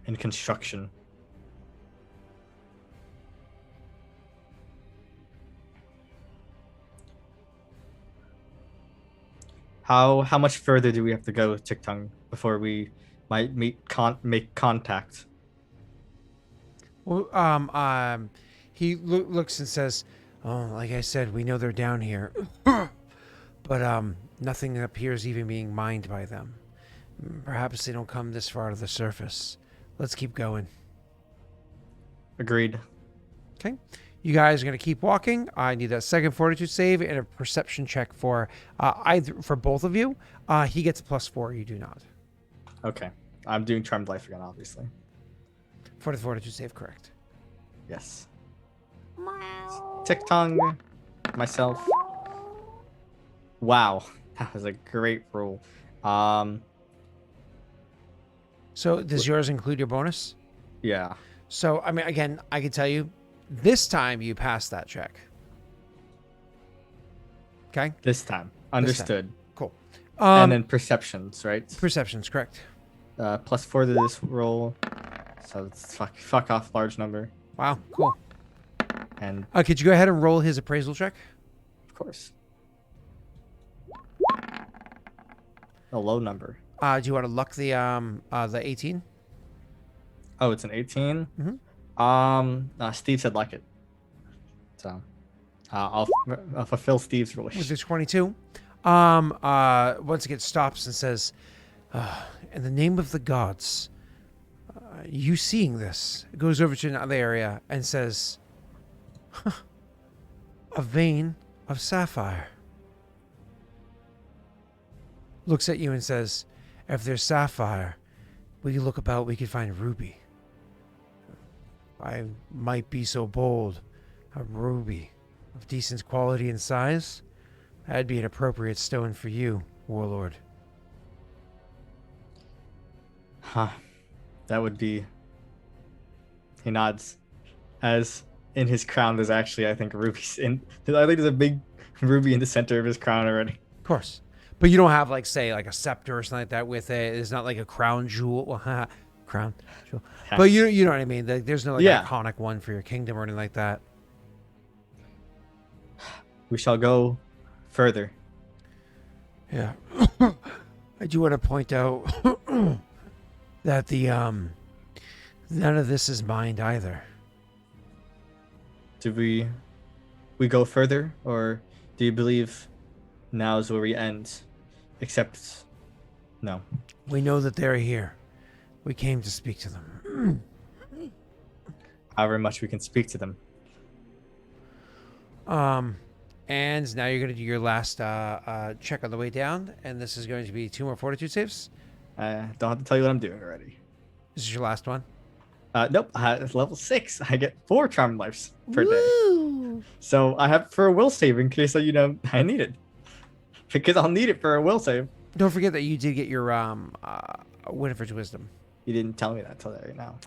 in construction. How much further do we have to go with Tiktung before we might make contact? Well, he looks and says, "Oh, like I said, we know they're down here, but nothing appears even being mined by them. Perhaps they don't come this far to the surface. Let's keep going." Agreed. Okay. You guys are going to keep walking. I need a second fortitude save and a perception check for either for both of you. He gets a +4. You do not. Okay. I'm doing Charmed Life again, obviously. For the fortitude save, correct. Yes. Tiktung, myself. Wow. That was a great roll. So does yours include your bonus? Yeah. So, I mean, again, I can tell you, this time you passed that check. Okay? This time. Understood. Cool. And then perceptions, right? Perception's correct. +4 to this roll. So it's fuck off large number. Wow, cool. And Could you go ahead and roll his appraisal check? of course. A low number. Do you want to luck the 18? Oh, it's an 18? Mhm. Steve said like it. So I'll fulfill Steve's With wish. the 22. Once again stops and says, "In the name of the gods, you seeing this?" Goes over to another area and says, "A vein of sapphire." Looks at you and says, "If there's sapphire, we can look about, we could find ruby. I might be so bold, a ruby of decent quality and size, that'd be an appropriate stone for you, Warlord." Huh. That would be... He nods. As in his crown, there's actually, I think, rubies in... I think there's a big ruby in the center of his crown already. Of course. But you don't have, like, say, like a scepter or something like that with it. It's not like a crown jewel. Well, crown jewel. But you know what I mean? Like, there's no, like, iconic one for your kingdom or anything like that. We shall go further. Yeah. I do want to point out that the none of this is mined either. Do we go further, or do you believe now is where we end? Except, no. We know that they're here. We came to speak to them. However much we can speak to them. And now you're going to do your last check on the way down, and this is going to be 2 more fortitude saves. I don't have to tell you what I'm doing already. This is your last one. Nope. It's level 6. I get 4 charmed lives per day. So I have for a will save in case I need it. Because I'll need it for a will save. Don't forget that you did get your Winifred's Wisdom. You didn't tell me that till right now.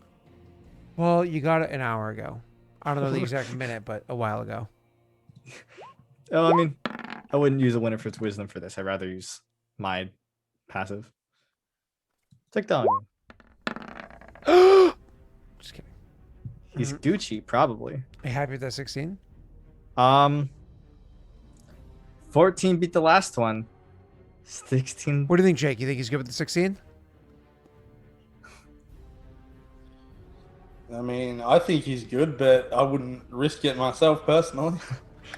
Well, you got it an hour ago. I don't know the exact minute, but a while ago. Oh, I mean, I wouldn't use a Winifred's wisdom for this. I'd rather use my passive. TikTok. Just kidding. He's Gucci, probably. Are you happy with that 16? 14 beat the last one. 16. What do you think, Jake? You think he's good with the 16? I mean, I think he's good, but I wouldn't risk it myself personally.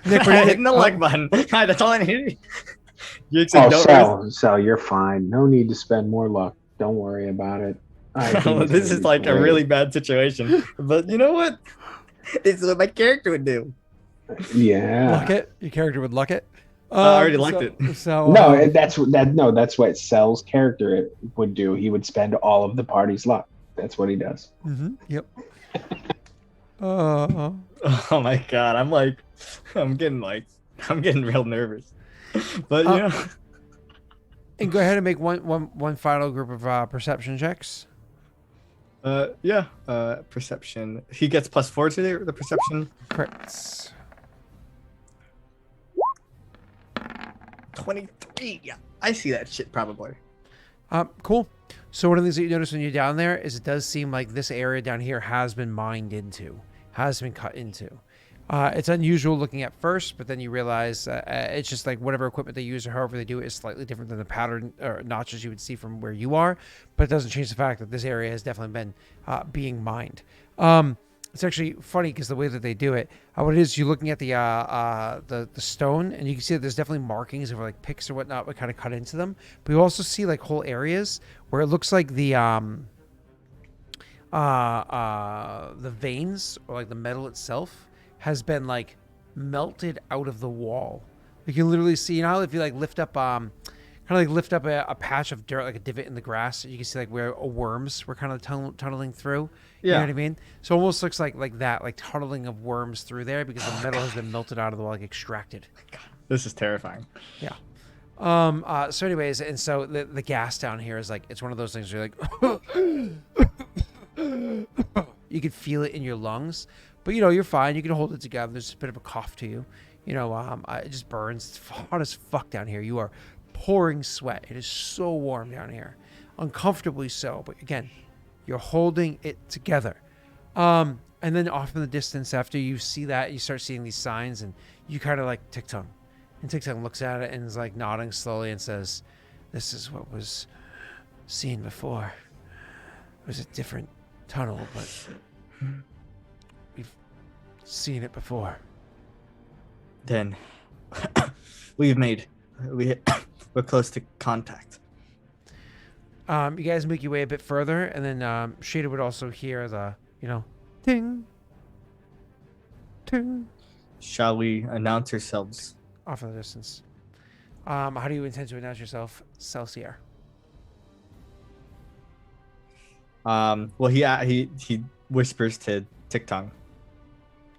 Nick, what do I you hit think? the like button. That's all I needed. You Oh, don't risk. Sal, you're fine. No need to spend more luck. Don't worry about it. I think Well, it's this gonna is be like a great. really bad situation. But you know what? This is what my character would do. Yeah. Luck it? Your character would luck it? I already lucked it. So, No, that's what Sel's character would do. He would spend all of the party's luck. That's what he does. Yep. Oh my god, I'm getting real nervous. But you know, And go ahead and make one final group of perception checks. yeah, perception. He gets +4 to the perception. Crits. 23. Yeah, I see that shit probably. Cool. So one of the things that you notice when you're down there is it does seem like this area down here has been mined into, has been cut into. It's unusual looking at first, but then you realize it's just like whatever equipment they use or however they do it is slightly different than the pattern or notches you would see from where you are. But it doesn't change the fact that this area has definitely been being mined. It's actually funny because the way that they do it, what it is, you're looking at the stone, and you can see that there's definitely markings of like picks or whatnot, but kind of cut into them. But you also see like whole areas where it looks like the veins or like the metal itself has been like melted out of the wall. You can literally see, you know, if you like lift up a patch of dirt, like a divot in the grass, you can see like where worms were kind of tunneling through. You know what I mean? So it almost looks like that, like tunneling of worms through there because the metal has been melted out of the wall, like extracted. God, this is terrifying. Yeah. So anyways, and so the gas down here is like, it's one of those things where you're like, you can feel it in your lungs, but you know, you're fine. You can hold it together. There's a bit of a cough to you. You know, it just burns. It's hot as fuck down here. You are pouring sweat. It is so warm down here. Uncomfortably so. But again, you're holding it together. And then off in the distance, after you see that, you start seeing these signs and you kind of like Tick-Tongue. And Tick-Tongue looks at it and is like nodding slowly and says, "This is what was seen before. It was a different tunnel, but we've seen it before." Then we're close to contact. You guys make your way a bit further, and then Shada would also hear the, you know, ting, ting, Shall we announce ourselves? off in the distance. How do you intend to announce yourself, Celsior? Well, he whispers to Tick-Tongue.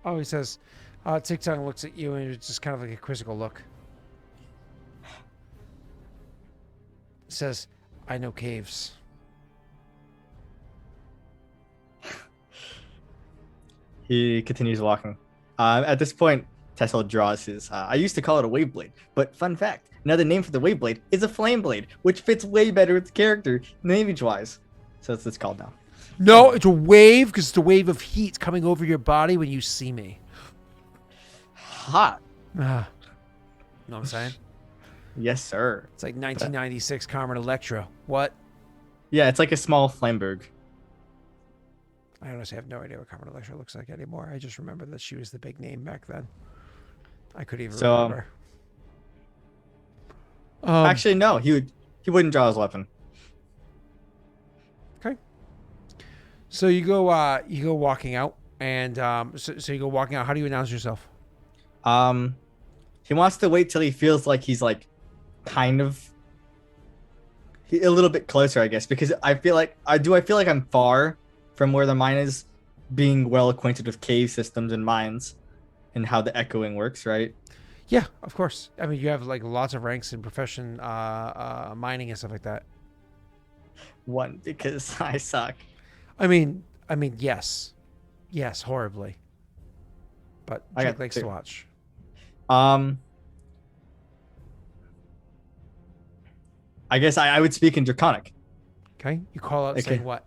Oh, he says, Tick-Tongue looks at you, and it's just kind of like a quizzical look. Says, "I know caves." He continues walking. At this point, Tessel draws his. I used to call it a wave blade, but fun fact: another name for the wave blade is a flame blade, which fits way better with the character, image-wise. So that's what it's called now. No, it's a wave because it's a wave of heat coming over your body when you see me. Hot. Know what I'm saying? Yes, sir. It's like 1996 Carmen Electra. What? Yeah, it's like a small Flamberg. I honestly have no idea what Carmen Electra looks like anymore. I just remember that she was the big name back then. I could even remember. Actually, no. He wouldn't draw his weapon. Okay. So you go walking out, and so you go walking out. How do you announce yourself? He wants to wait till he feels like he's like kind of a little bit closer, I guess, because I feel like I'm far from where the mine is, being well acquainted with cave systems and mines and how the echoing works, right? Yeah, of course. I mean, you have like lots of ranks in profession, mining and stuff like that. 1 because I suck. I mean, yes, horribly. But I Jake got likes 2. to watch. I guess I would speak in Draconic. Okay, you call out Okay. saying what?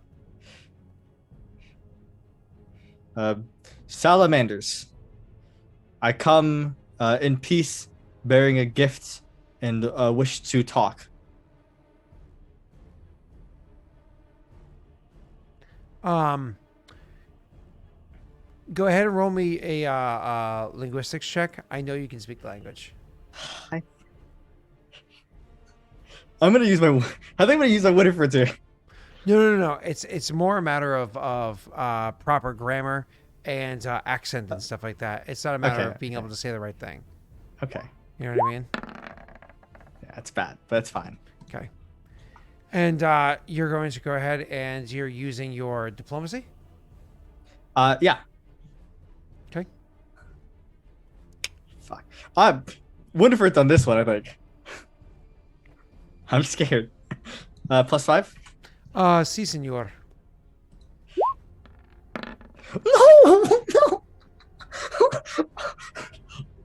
Salamanders, I come in peace, bearing a gift and wish to talk. Go ahead and roll me a linguistics check. I know you can speak the language. I'm gonna use my. I think I'm gonna use my Winifred's here. No. It's more a matter of proper grammar and accent and stuff like that. It's not a matter Okay, of being able to say the right thing. Okay. You know what I mean? Yeah, it's bad, but it's fine. Okay. And you're going to go ahead and you're using your diplomacy? Yeah. Okay. Fuck. Winifred's on this one, I think. I'm scared. +5. Si, senor. No.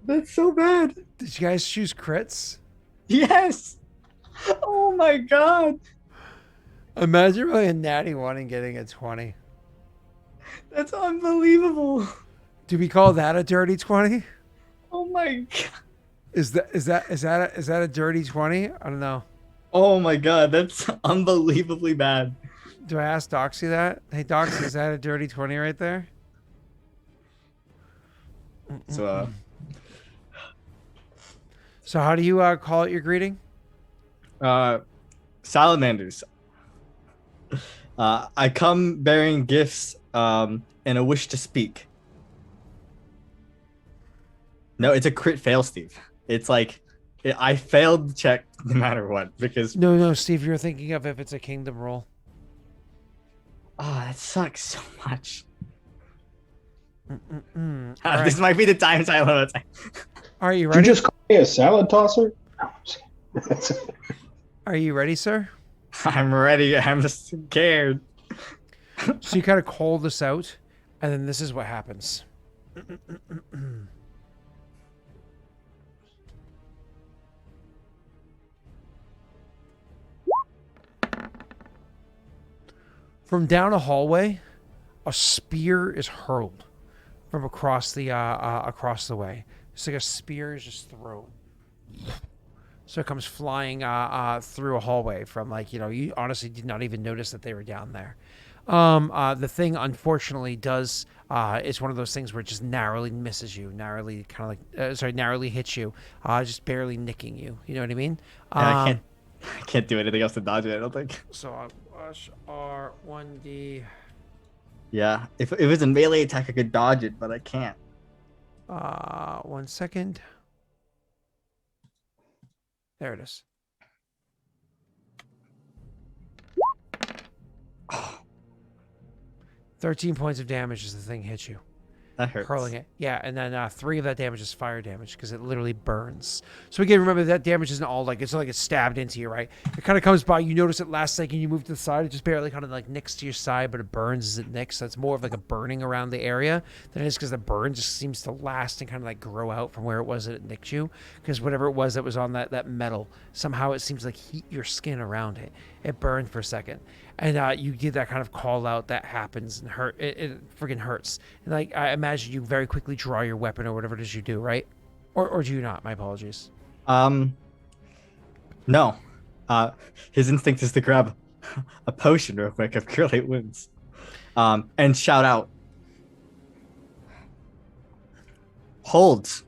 That's so bad. Did you guys choose crits? Yes. Oh my god. Imagine rolling a natty 1 and getting a 20. That's unbelievable. Do we call that a dirty 20? Oh my god. Is that a dirty 20? I don't know. Oh my god, that's unbelievably bad. Do I ask Doxy that? Hey Doxy, is that a dirty 20 right there? So So how do you call it your greeting? salamanders. I come bearing gifts and a wish to speak. No, it's a crit fail, Steve. It's like I failed the check no matter what because No, Steve, you're thinking of if it's a kingdom roll. that sucks so much. All This right. might be the time silence. Are you Did ready? you just call me a salad tosser? Are you ready, sir? I'm ready. I'm just scared. So you kind of call this out, and then this is what happens. From down a hallway, a spear is hurled from across the way. It's like a spear is just thrown. So it comes flying through a hallway from you honestly did not even notice that they were down there. The thing unfortunately does it's one of those things where it just narrowly misses you, narrowly narrowly hits you, just barely nicking you. You know what I mean? And I can't do anything else to dodge it. I don't think. So push R1D. Yeah, if it was a melee attack, I could dodge it, but I can't. 1 second. There it is. Oh, 13 points of damage as the thing hits you. that hurts. Hurling it. Yeah, and then 3 of that damage is fire damage because it literally burns. So again, remember that damage isn't all it's not like it's stabbed into you, right? It kind of comes by, you notice it last second, you move to the side, it just barely kind of nicks to your side, but it burns as it nicks. So it's more of like a burning around the area than it is because the burn just seems to last and kind of grow out from where it was that it nicked you. Because whatever it was that was on that metal, somehow it seems like heat your skin around it. It burned for a second. And you get that kind of call out that happens and hurt. It freaking hurts. And I imagine you very quickly draw your weapon or whatever it is you do, right? Or do you not? My apologies. No. His instinct is to grab a potion real quick of Cure Light Wounds. And shout out. Hold.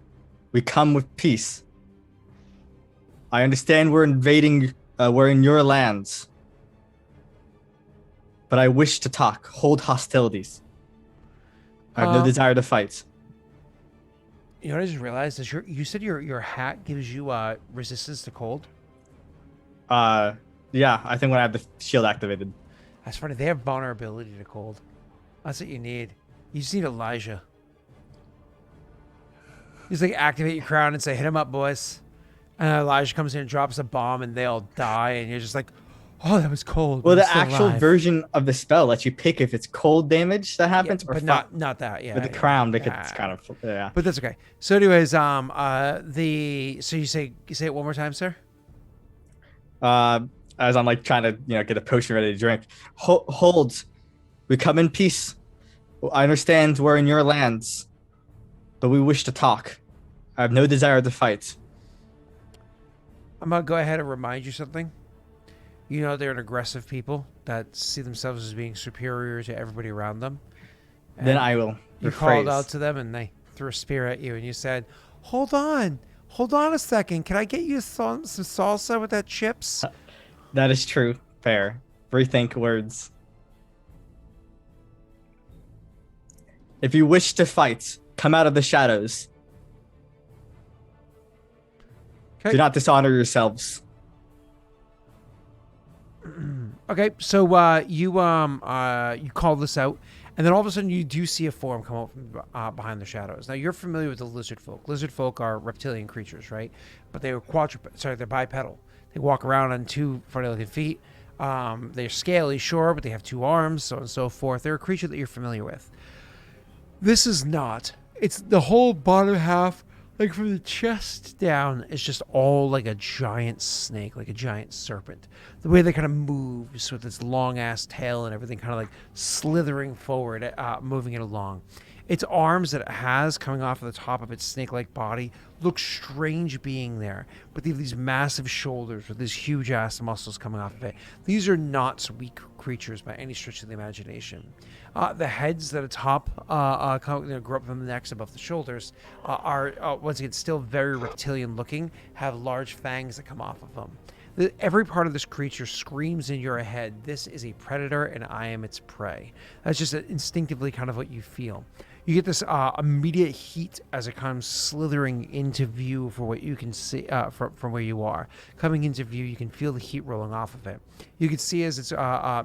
We come with peace. I understand we're invading, we're in your lands. But I wish to talk. Hold hostilities. I have no desire to fight. You know what I just realized is you said your hat gives you resistance to cold. Yeah, I think when I have the shield activated. That's funny. They have vulnerability to cold. That's what you need. You just need Elijah. You just activate your crown and say, "Hit him up, boys." And Elijah comes in and drops a bomb, and they all die, and you're just like, Oh, that was cold. Well, but I'm the still actual alive. version of the spell lets you pick if it's cold damage that Yeah, happens or but fi- not that. Yeah. with the yeah, crown. It's yeah. kind of yeah. But that's okay. So, anyways, so you say it one more time, sir. Uh, as I'm like trying to get a potion ready to drink. Hold, we come in peace. I understand we're in your lands, but we wish to talk. I have no desire to fight. I'm gonna go ahead and remind you something. You know they're an aggressive people that see themselves as being superior to everybody around them. Then And I will you called rephrase. out to them and they threw a spear at you and you said, hold on a second, can I get you some salsa with that chips? That is true. Fair. Rethink words. If you wish to fight, come out of the shadows. Okay. Do not dishonor yourselves. Okay, so you call this out, and then all of a sudden you do see a form come out from behind the shadows. Now you're familiar with the lizard folk. Lizard folk are reptilian creatures, right? But they are they're bipedal. They walk around on two funny-looking feet. They're scaly, sure, but they have two arms, so on and so forth. They're a creature that you're familiar with. This is not. It's the whole bottom half, like from the chest down, is just all like a giant snake, like a giant serpent. The way they kind of moves with its long ass tail and everything, kind of like slithering forward, moving it along. Its arms that it has coming off of the top of its snake-like body look strange being there, but they have these massive shoulders with these huge ass muscles coming off of it. These are not weak creatures by any stretch of the imagination. The heads that atop grow up from the necks above the shoulders are once again still very reptilian looking, have large fangs that come off of them. Every part of this creature screams in your head, this is a predator and I am its prey. That's just instinctively kind of what you feel. You get this immediate heat as it comes slithering into view for what you can see from where you are. Coming into view, you can feel the heat rolling off of it. You can see as it's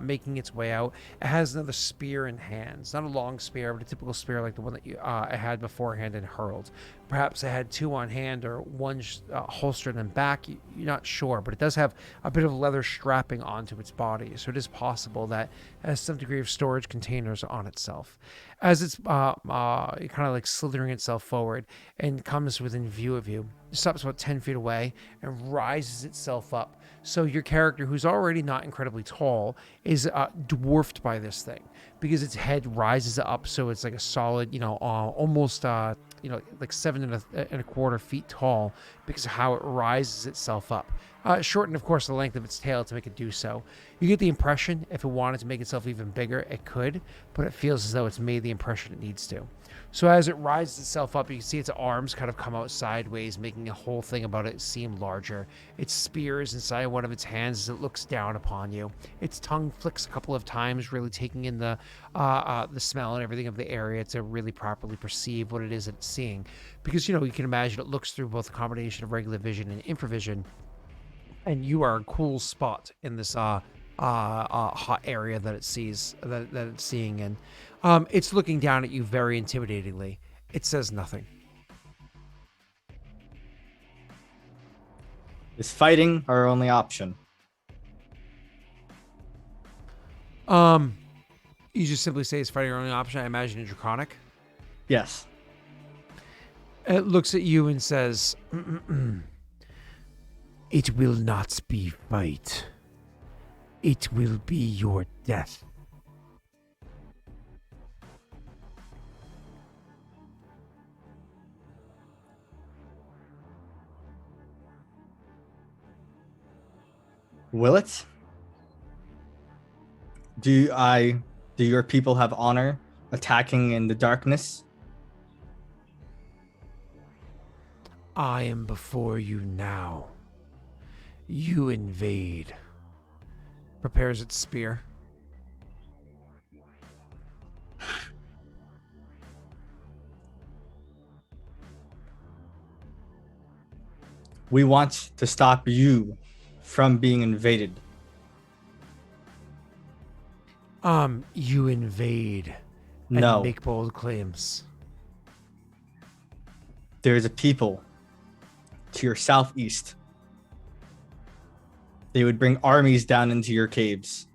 making its way out, it has another spear in hand. It's not a long spear, but a typical spear like the one that it had beforehand and hurled. Perhaps it had two on hand or one holstered in back. You're not sure, but it does have a bit of leather strapping onto its body, so it is possible that it has some degree of storage containers on itself. As it's kind of like slithering itself forward and comes within view of you, it stops about 10 feet away and rises itself up. So your character, who's already not incredibly tall, is dwarfed by this thing because its head rises up, so it's like a solid, almost like 7.25 feet tall because of how it rises itself up. Shorten, of course, the length of its tail to make it do so. You get the impression if it wanted to make itself even bigger, it could, but it feels as though it's made the impression it needs to. So as it rises itself up, you can see its arms kind of come out sideways, making a whole thing about it seem larger. Its spear is inside one of its hands as it looks down upon you. Its tongue flicks a couple of times, really taking in the smell and everything of the area to really properly perceive what it is that it's seeing. Because, you can imagine it looks through both a combination of regular vision and infravision, and you are a cool spot in this hot area that it sees, that it's seeing in. It's looking down at you very intimidatingly. It says nothing. Is fighting our only option? You just simply say it's fighting your only option. I imagine in Draconic. Yes. It looks at you and says, It will not be fight. It will be your death. Will it? Do your people have honor attacking in the darkness? I am before you now. You invade. prepares its spear. We want to stop you from being invaded. You invade and No. make bold claims. There is a people to your southeast They would bring armies down into your caves.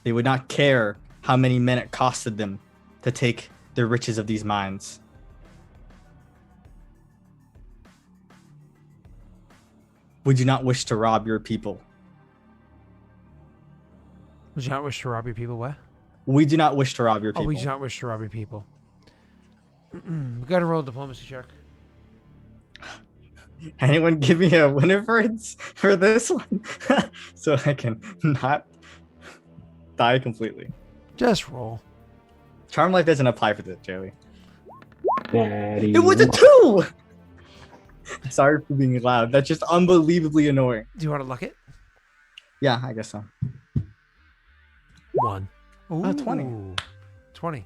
They would not care how many men it costed them to take the riches of these mines. Would you not wish to rob your people? Would you not wish to rob your people? What? We do not wish to rob your Oh, people. we do not wish to rob your people. We gotta roll a diplomacy check. Anyone give me a winner for this one? So I can not die completely. Just roll. Charm life doesn't apply for this, Joey. Daddy. It was a 2! Sorry for being loud. That's just unbelievably annoying. Do you want to luck it? Yeah, I guess so. 1. Ooh, 20. 20.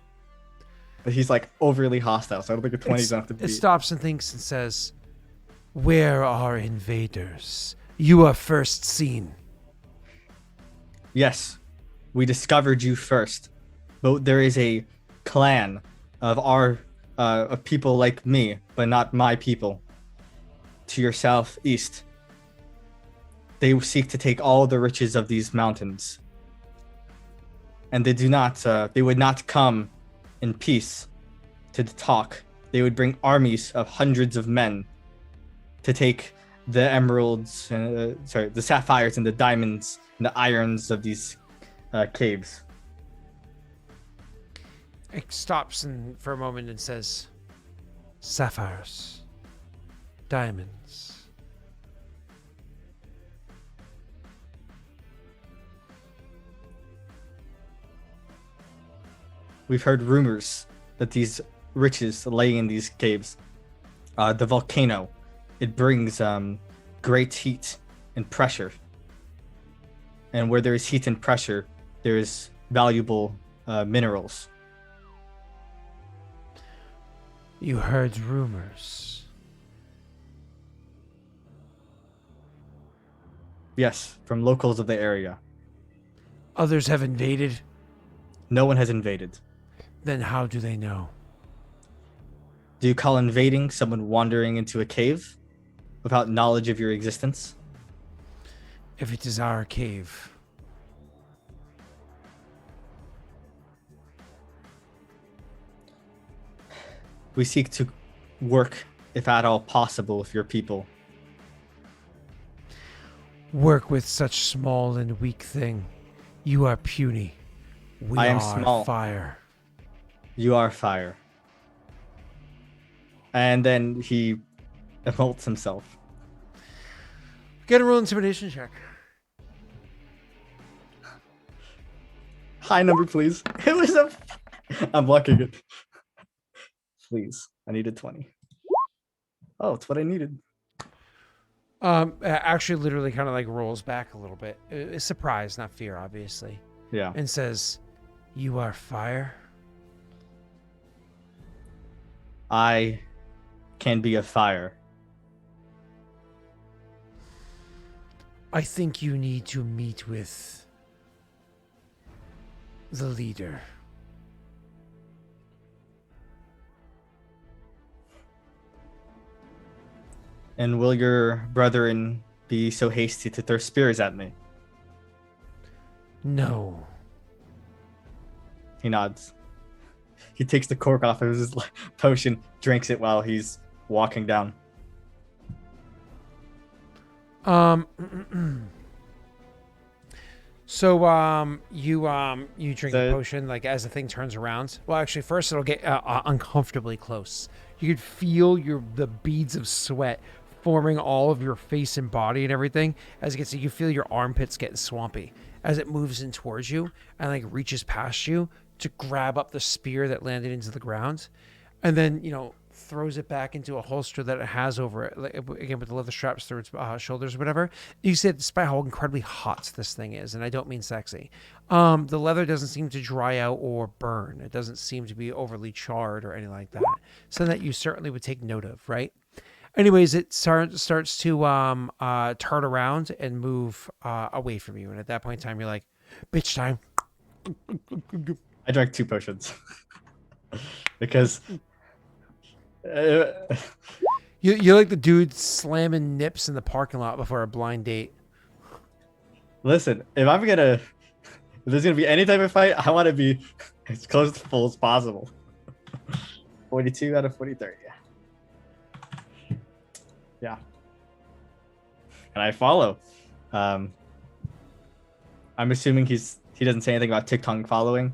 But he's like overly hostile, so I don't think a 20 is enough to It beat. stops and thinks and says, "Where are invaders? You are first seen." Yes, we discovered you first, but there is a clan of people like me, but not my people, to your southeast. They seek to take all the riches of these mountains, and they would not come in peace to talk. They would bring armies of hundreds of men to take the emeralds, the sapphires and the diamonds and the irons of these caves. It stops for a moment and says, "Sapphires, diamonds." We've heard rumors that these riches lay in these caves. The volcano, it brings great heat and pressure. And where there is heat and pressure, there is valuable minerals. You heard rumors. Yes, from locals of the area. Others have invaded. No one has invaded. Then how do they know? Do you call invading someone wandering into a cave without knowledge of your existence? If it is our cave, We seek to work, if at all possible, with your people. work with such small and weak thing. You are puny. We I am are small. fire. You are fire. And then he emotes himself. Get a roll intimidation check. High number, please. It was a... I'm blocking it. Please. I needed 20. Oh, it's what I needed. Actually, literally kind of like rolls back a little bit. It's surprise, not fear, obviously. Yeah. And says, "You are fire." I can be a fire. I think you need to meet with the leader. And will your brethren be so hasty to throw spears at me? No. He nods. He takes the cork off of his potion, drinks it while he's walking down. So you drink the potion like as the thing turns around. Well, actually, first it'll get uncomfortably close. You could feel the beads of sweat forming all of your face and body and everything. As it gets, you feel your armpits getting swampy as it moves in towards you and like reaches past you to grab up the spear that landed into the ground, and then throws it back into a holster that it has over it, like, again with the leather straps through its shoulders or whatever. You said despite how incredibly hot this thing is, and I don't mean sexy, the leather doesn't seem to dry out or burn. It doesn't seem to be overly charred or anything like that. Something that you certainly would take note of, right? Anyways, it starts to turn around and move away from you, and at that point in time, you're like, "Bitch time." I drank 2 potions. Because... You're like the dude slamming nips in the parking lot before a blind date. Listen, if there's gonna be any type of fight, I want to be as close to full as possible. 42 out of 43. Yeah. And I follow. I'm assuming he doesn't say anything about Tick-Tongue following.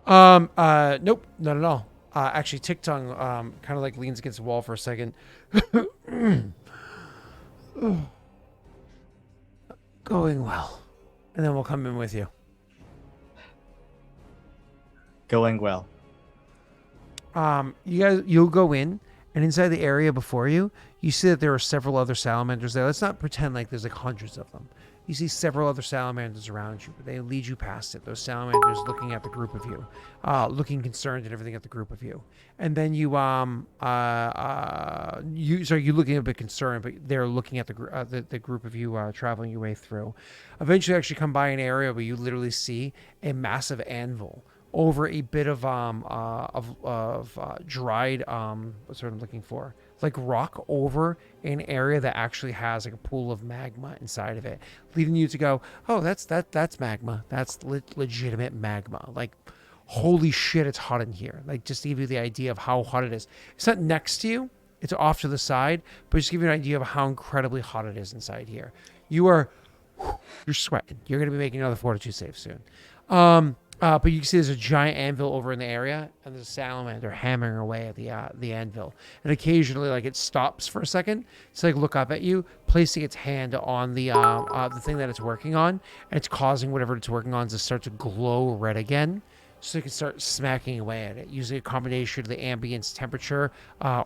Nope, not at all. Actually, Tick-Tongue kind of like leans against the wall for a second. Going well. And then we'll come in with you. Going well. You'll go in, and inside the area before you, you see that there are several other salamanders there. Let's not pretend like there's like hundreds of them. You see several other salamanders around you, but they lead you past it. Those salamanders looking at the group of you, looking concerned and everything at the group of you. And then you're looking a bit concerned, but they're looking at the group of you traveling your way through. Eventually, actually come by an area where you literally see a massive anvil over a bit of dried what's what I'm looking for, like rock, over an area that actually has like a pool of magma inside of it, leading you to go, oh, that's magma. That's legitimate magma. Like, holy shit, it's hot in here. Like, just to give you the idea of how hot it is. It's not next to you, it's off to the side, but just to give you an idea of how incredibly hot it is inside here. You're sweating. You're gonna be making another fortitude save soon. But you can see there's a giant anvil over in the area, and there's a salamander hammering away at the anvil. And occasionally, like, it stops for a second to like look up at you, placing its hand on the thing that it's working on, and it's causing whatever it's working on to start to glow red again, so it can start smacking away at it, using a combination of the ambience temperature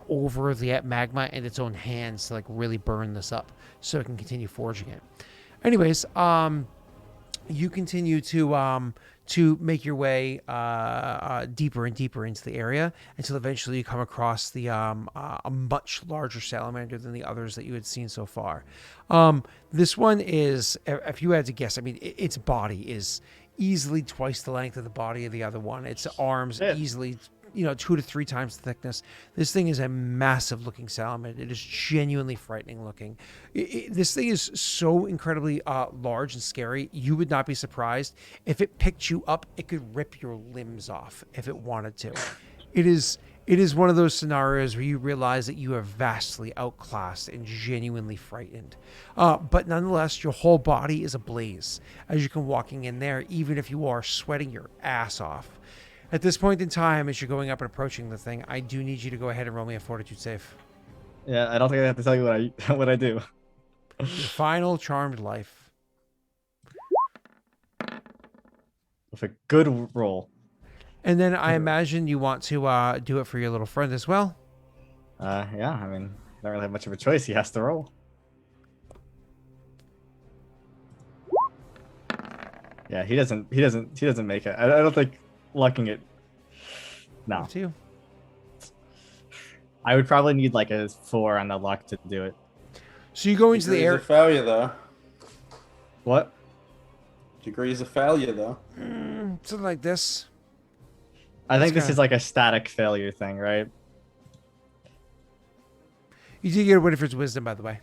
over the magma and its own hands to like really burn this up, so it can continue forging it. Anyways, you continue to make your way deeper and deeper into the area until eventually you come across a much larger salamander than the others that you had seen so far. This one is, if you had to guess, I mean, its body is easily twice the length of the body of the other one. Its arms easily 2 to 3 times the thickness. This thing is a massive looking salamander. It is genuinely frightening looking. This thing is so incredibly large and scary. You would not be surprised if it picked you up. It could rip your limbs off if it wanted to. It is one of those scenarios where you realize that you are vastly outclassed and genuinely frightened. But nonetheless, your whole body is ablaze as you come walking in there, even if you are sweating your ass off. At this point in time, as you're going up and approaching the thing, I do need you to go ahead and roll me a fortitude save. Yeah, I don't think I have to tell you what I do. Your final charmed life. With a good roll. And then I imagine you want to do it for your little friend as well. Yeah, I mean, I don't really have much of a choice. He has to roll. Yeah, he doesn't make it. I don't think lucking it. No. Up to you. I would probably need like a 4 on the luck to do it. So you go into the Degrees air. of failure, though. What? Degrees of failure, though. Something like this. I think this kinda- is like a static failure thing, right? You did get a Winifred's wisdom, by the way.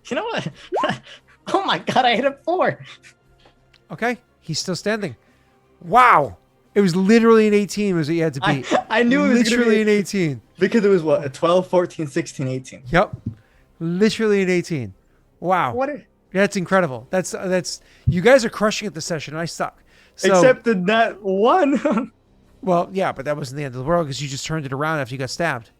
You know what? Oh my god, I hit a 4. Okay, he's still standing. Wow. It was literally an 18 was what you had to beat. I knew it was literally gonna be, an 18. because it was what, a 12, 14, 16, 18. Yep. Literally an 18. Wow. What? That's incredible. That's you guys are crushing it this session. I suck. So, Except the net 1. well, yeah, but that wasn't the end of the world because you just turned it around after you got stabbed.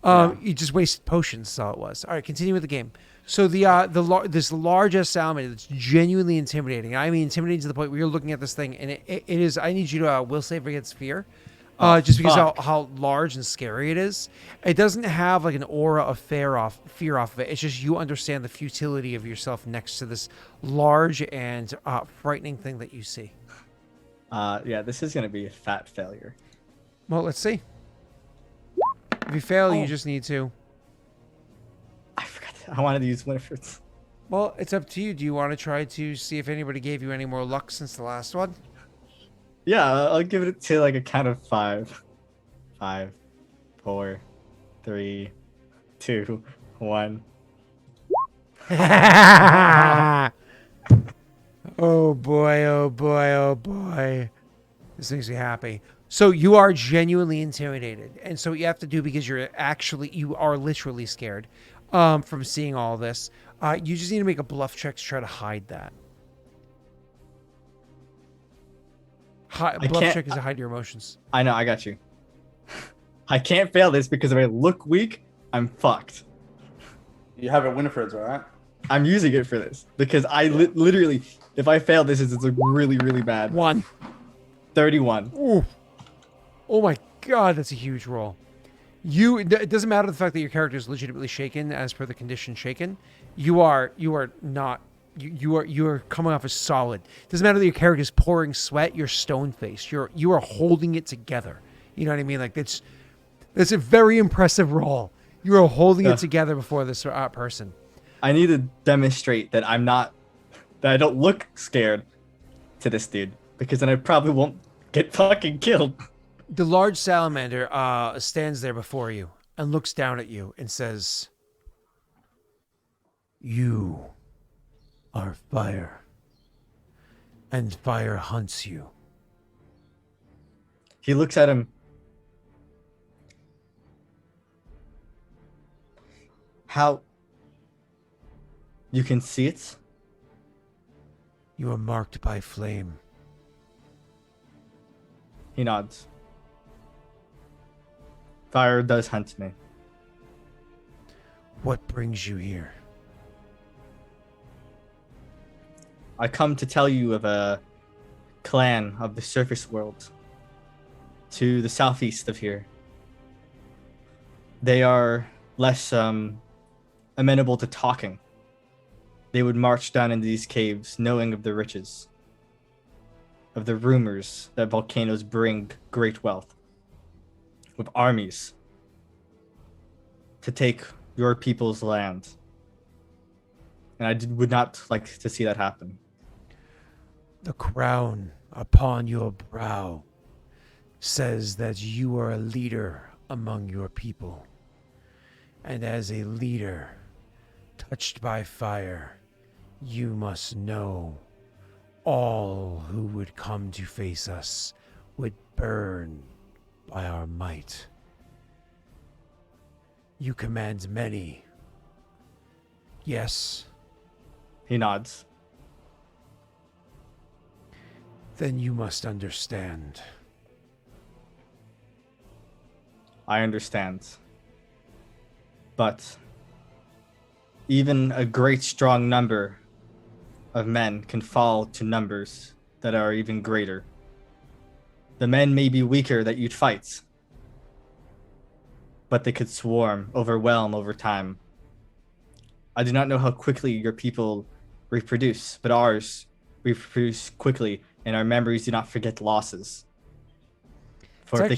You just wasted potions. That's all it was. All right, continue with the game. So this largest salamander that's genuinely intimidating. I mean, intimidating to the point where you're looking at this thing, and it is. I need you to will save against fear, just because how large and scary it is. It doesn't have like an aura of fear off of it. It's just you understand the futility of yourself next to this large and frightening thing that you see. Yeah, this is gonna be a fat failure. Well, let's see. If you fail, you just need to. I forgot. I wanted to use Winifred's. Well, it's up to you. Do you want to try to see if anybody gave you any more luck since the last one? Yeah, I'll give it to like a count of 5. 5, 4, 3, 2, 1. Oh boy, oh boy, oh boy. This makes me happy. So you are genuinely intimidated. And so what you have to do, because you are literally scared from seeing all this, you just need to make a bluff check to try to hide that. Bluff check is to hide your emotions. I know, I got you. I can't fail this because if I look weak, I'm fucked. You have a Winifred's, right? I'm using it for this because I literally, if I fail this, it's really, really bad. 1. 31. Ooh. Oh my god, that's a huge roll. It doesn't matter the fact that your character is legitimately shaken as per the condition shaken. You are not. You are coming off as solid. It doesn't matter that your character is pouring sweat. You're stone faced. You are holding it together. You know what I mean? Like that's a very impressive roll. You are holding it together before this person. I need to demonstrate that that I don't look scared to this dude, because then I probably won't get fucking killed. The large salamander stands there before you and looks down at you and says, You are fire, and fire hunts you. He looks at him. How? You can see it? You are marked by flame. He nods. Fire does hunt me. What brings you here? I come to tell you of a clan of the surface world to the southeast of here. They are less amenable to talking. They would march down into these caves knowing of the riches, of the rumors that volcanoes bring great wealth, with armies to take your people's land. And I would not like to see that happen. The crown upon your brow says that you are a leader among your people. And as a leader, touched by fire, you must know all who would come to face us would burn by our might. You command many. Yes, He nods. then you must understand. I understand. But even a great strong number of men can fall to numbers that are even greater. The men may be weaker that you'd fight, but they could swarm, overwhelm over time. I do not know how quickly your people reproduce, but ours reproduce quickly, and our memories do not forget losses. For if they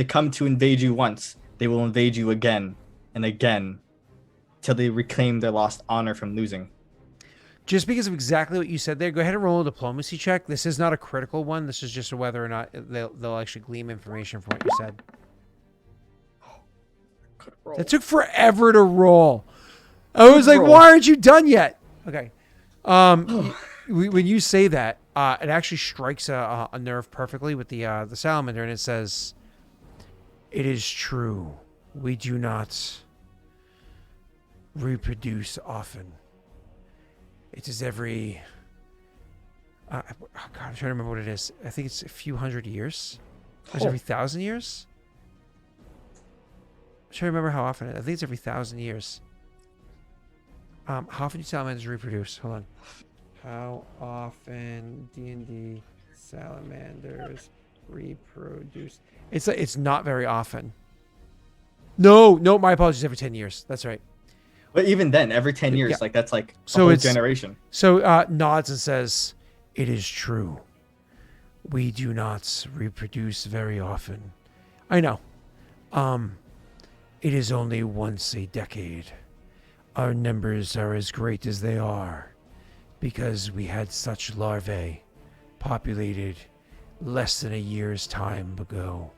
come to invade you once, they will invade you again and again till they reclaim their lost honor from losing. just because of exactly what you said there, go ahead and roll a diplomacy check. This is not a critical one. This is just whether or not they'll actually glean information from what you said. That took forever to roll. I was like, why aren't you done yet? Okay. When you say that, it actually strikes a nerve perfectly with the salamander, and it says, It is true. We do not reproduce often. it is every... God, I'm trying to remember what it is. I think it's a few hundred years. Or is it every 1,000 years? I'm trying to remember how often. I think it's every 1,000 years. How often do salamanders reproduce? Hold on. How often D&D salamanders reproduce? It's not very often. No, my apologies. Every 10 years. That's right. But even then, every 10 years, Yeah. that's like a So whole it's- generation. So nods and says, It is true. We do not reproduce very often. I know. It is only once a decade. Our numbers are as great as they are because we had such larvae populated less than a year's time ago.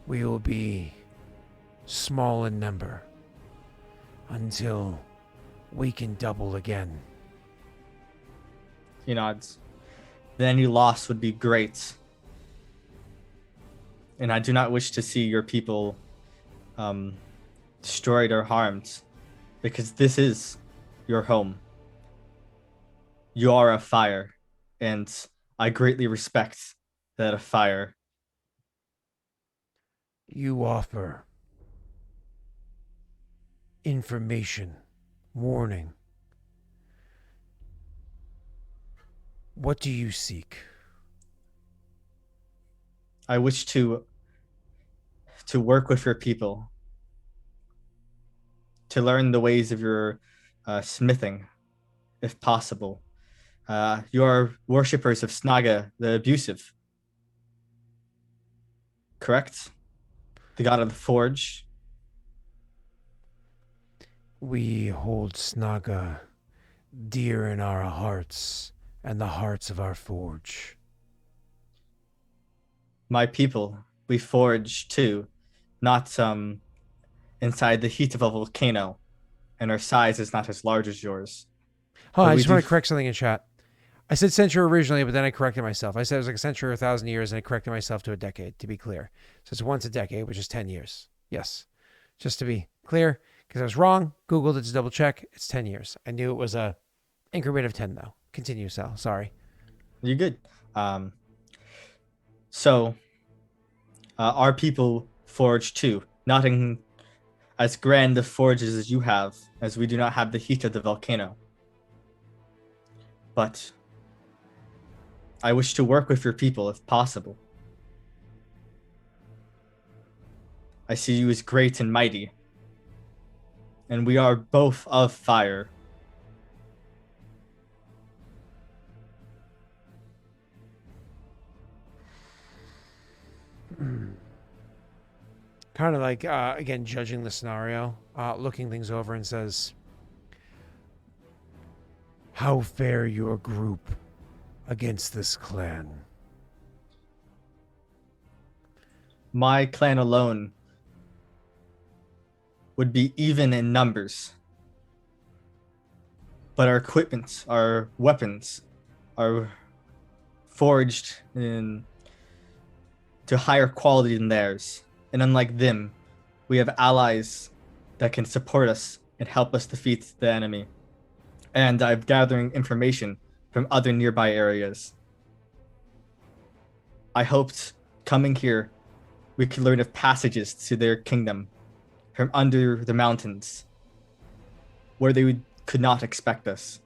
We will be small in number, until we can double again. He nods. Then any loss would be great. And I do not wish to see your people destroyed or harmed, because this is your home. You are a fire, and I greatly respect that a fire. You offer information, warning. What do you seek? I wish to work with your people, to learn the ways of your smithing, if possible. You are worshippers of Snaga the Abusive, correct? The god of the forge. We hold Snaga dear in our hearts and the hearts of our forge. My people, we forge too, not inside the heat of a volcano, and our size is not as large as yours. Oh, But I we just do want to correct something in chat. I said century originally, but then I corrected myself. I said it was like a century or 1,000 years, and I corrected myself to a decade, to be clear. So it's once a decade, which is 10 years. Yes. Just to be clear, because I was wrong. Googled it to double check. It's 10 years. I knew it was a increment of 10, though. Continue, Sal. Sorry. You're good. So, our people forge too, not in as grand of forges as you have, as we do not have the heat of the volcano. But I wish to work with your people if possible. I see you as great and mighty, and we are both of fire. Kind of like, again, judging the scenario, looking things over and says, How fare your group against this clan? My clan alone would be even in numbers. But our equipment, our weapons, are forged in to higher quality than theirs. And unlike them, we have allies that can support us and help us defeat the enemy. And I'm gathering information from other nearby areas. I hoped coming here, we could learn of passages to their kingdom from under the mountains, where they could not expect us.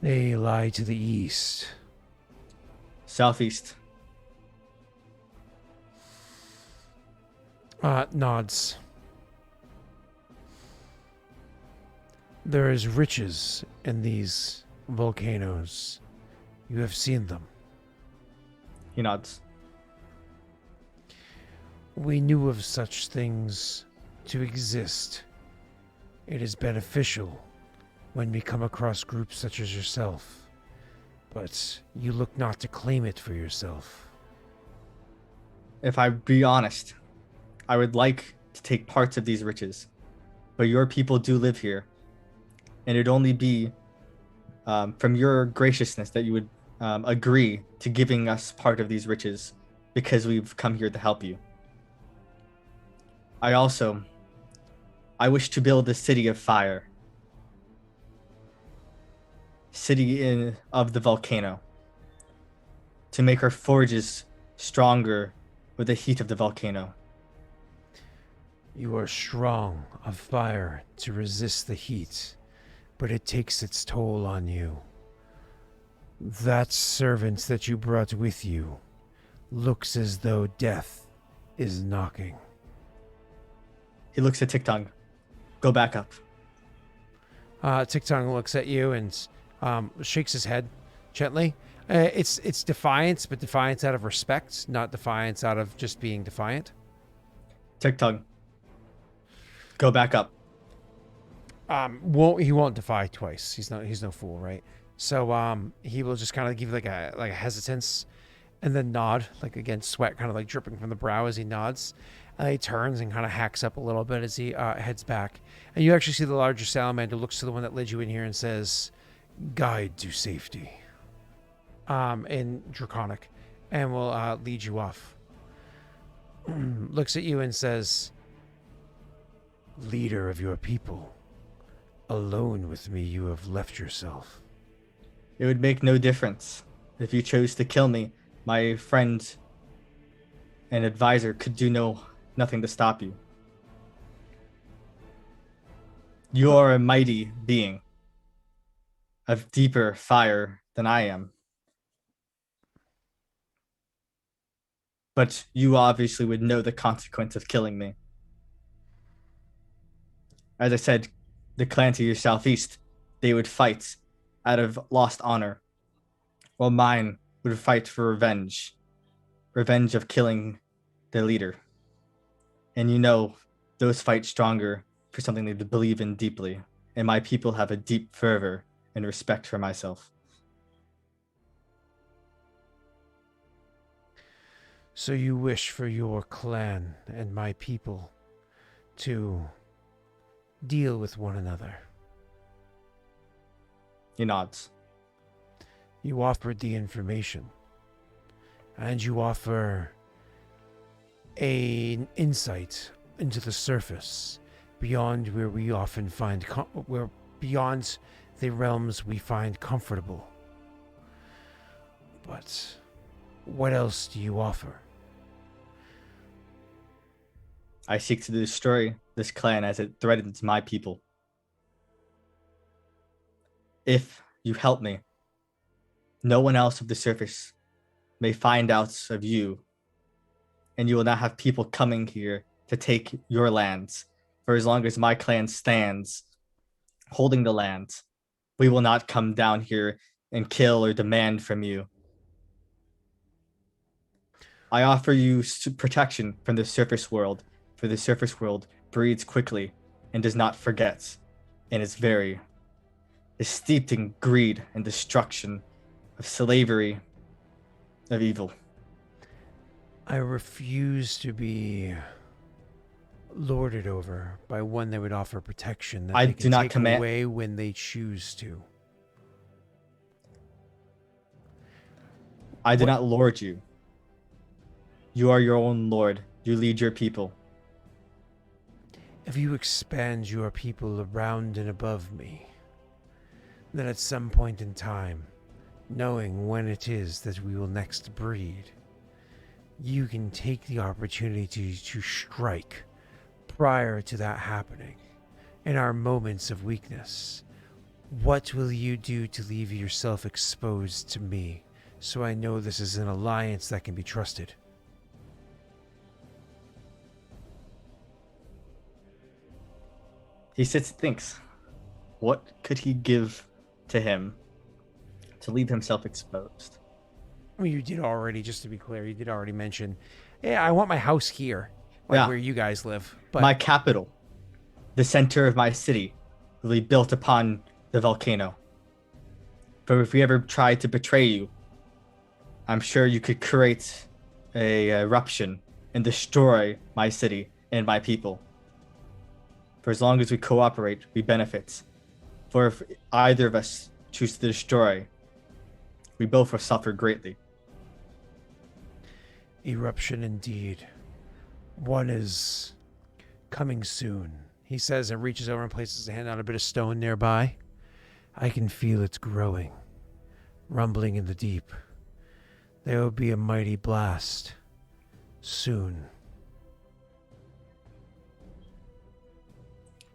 They lie to the east. Southeast. nods. There is riches in these volcanoes. You have seen them. He nods. We knew of such things to exist. It is beneficial when we come across groups such as yourself, but you look not to claim it for yourself. If I be honest, I would like to take parts of these riches, but your people do live here, and it'd only be from your graciousness that you would agree to giving us part of these riches, because we've come here to help you. I wish to build a city of fire. City of the volcano. To make our forges stronger with the heat of the volcano. You are strong of fire to resist the heat, but it takes its toll on you. That servant that you brought with you looks as though death is knocking. He looks at Tiktung. Go back up. Tiktung looks at you and shakes his head gently. It's defiance, but defiance out of respect, not defiance out of just being defiant. Tiktung. Go back up. He won't defy twice. He's no fool, right? So he will just kind of give like a hesitance, and then nod, like again, sweat kind of like dripping from the brow as he nods. And he turns and kind of hacks up a little bit as he heads back. And you actually see the larger salamander looks to the one that led you in here and says, "Guide to safety," in Draconic, and will lead you off. Looks at you and says, "Leader of your people, alone with me you have left yourself." It would make no difference. If you chose to kill me, my friend and advisor could do nothing to stop you. You are a mighty being of deeper fire than I am. But you obviously would know the consequence of killing me. As I said, the clan to your southeast, they would fight out of lost honor, while mine would fight for revenge. Revenge of killing their leader. And you know, those fight stronger for something they believe in deeply, and my people have a deep fervor and respect for myself. So you wish for your clan and my people to deal with one another. He nods. You offered the information, and you offer an insight into the surface beyond where we often find beyond the realms we find comfortable. But what else do you offer? I seek to destroy this clan as it threatens my people. If you help me, no one else of the surface may find out of you, and you will not have people coming here to take your lands. For as long as my clan stands holding the land, we will not come down here and kill or demand from you. I offer you protection from the surface world, for the surface world breeds quickly and does not forget, and is steeped in greed and destruction, of slavery, of evil. I refuse to be lorded over by one that would offer protection that I they do can not take command- away when they choose to. I do not lord you. You are your own lord. You lead your people. If you expand your people around and above me, then at some point in time, knowing when it is that we will next breed, you can take the opportunity to strike prior to that happening in our moments of weakness. What will you do to leave yourself exposed to me so I know this is an alliance that can be trusted? He sits and thinks, what could he give to him to leave himself exposed? I mean, you did already, just to be clear, you did already mention, yeah, I want my house here, like Yeah. where you guys live. But My capital, the center of my city, will be built upon the volcano. But if we ever tried to betray you, I'm sure you could create a eruption and destroy my city and my people. For as long as we cooperate, we benefit. For if either of us choose to destroy, we both will suffer greatly. eruption indeed. One is coming soon, he says, and reaches over and places a hand on a bit of stone nearby. I can feel it growing, rumbling in the deep. There will be a mighty blast soon.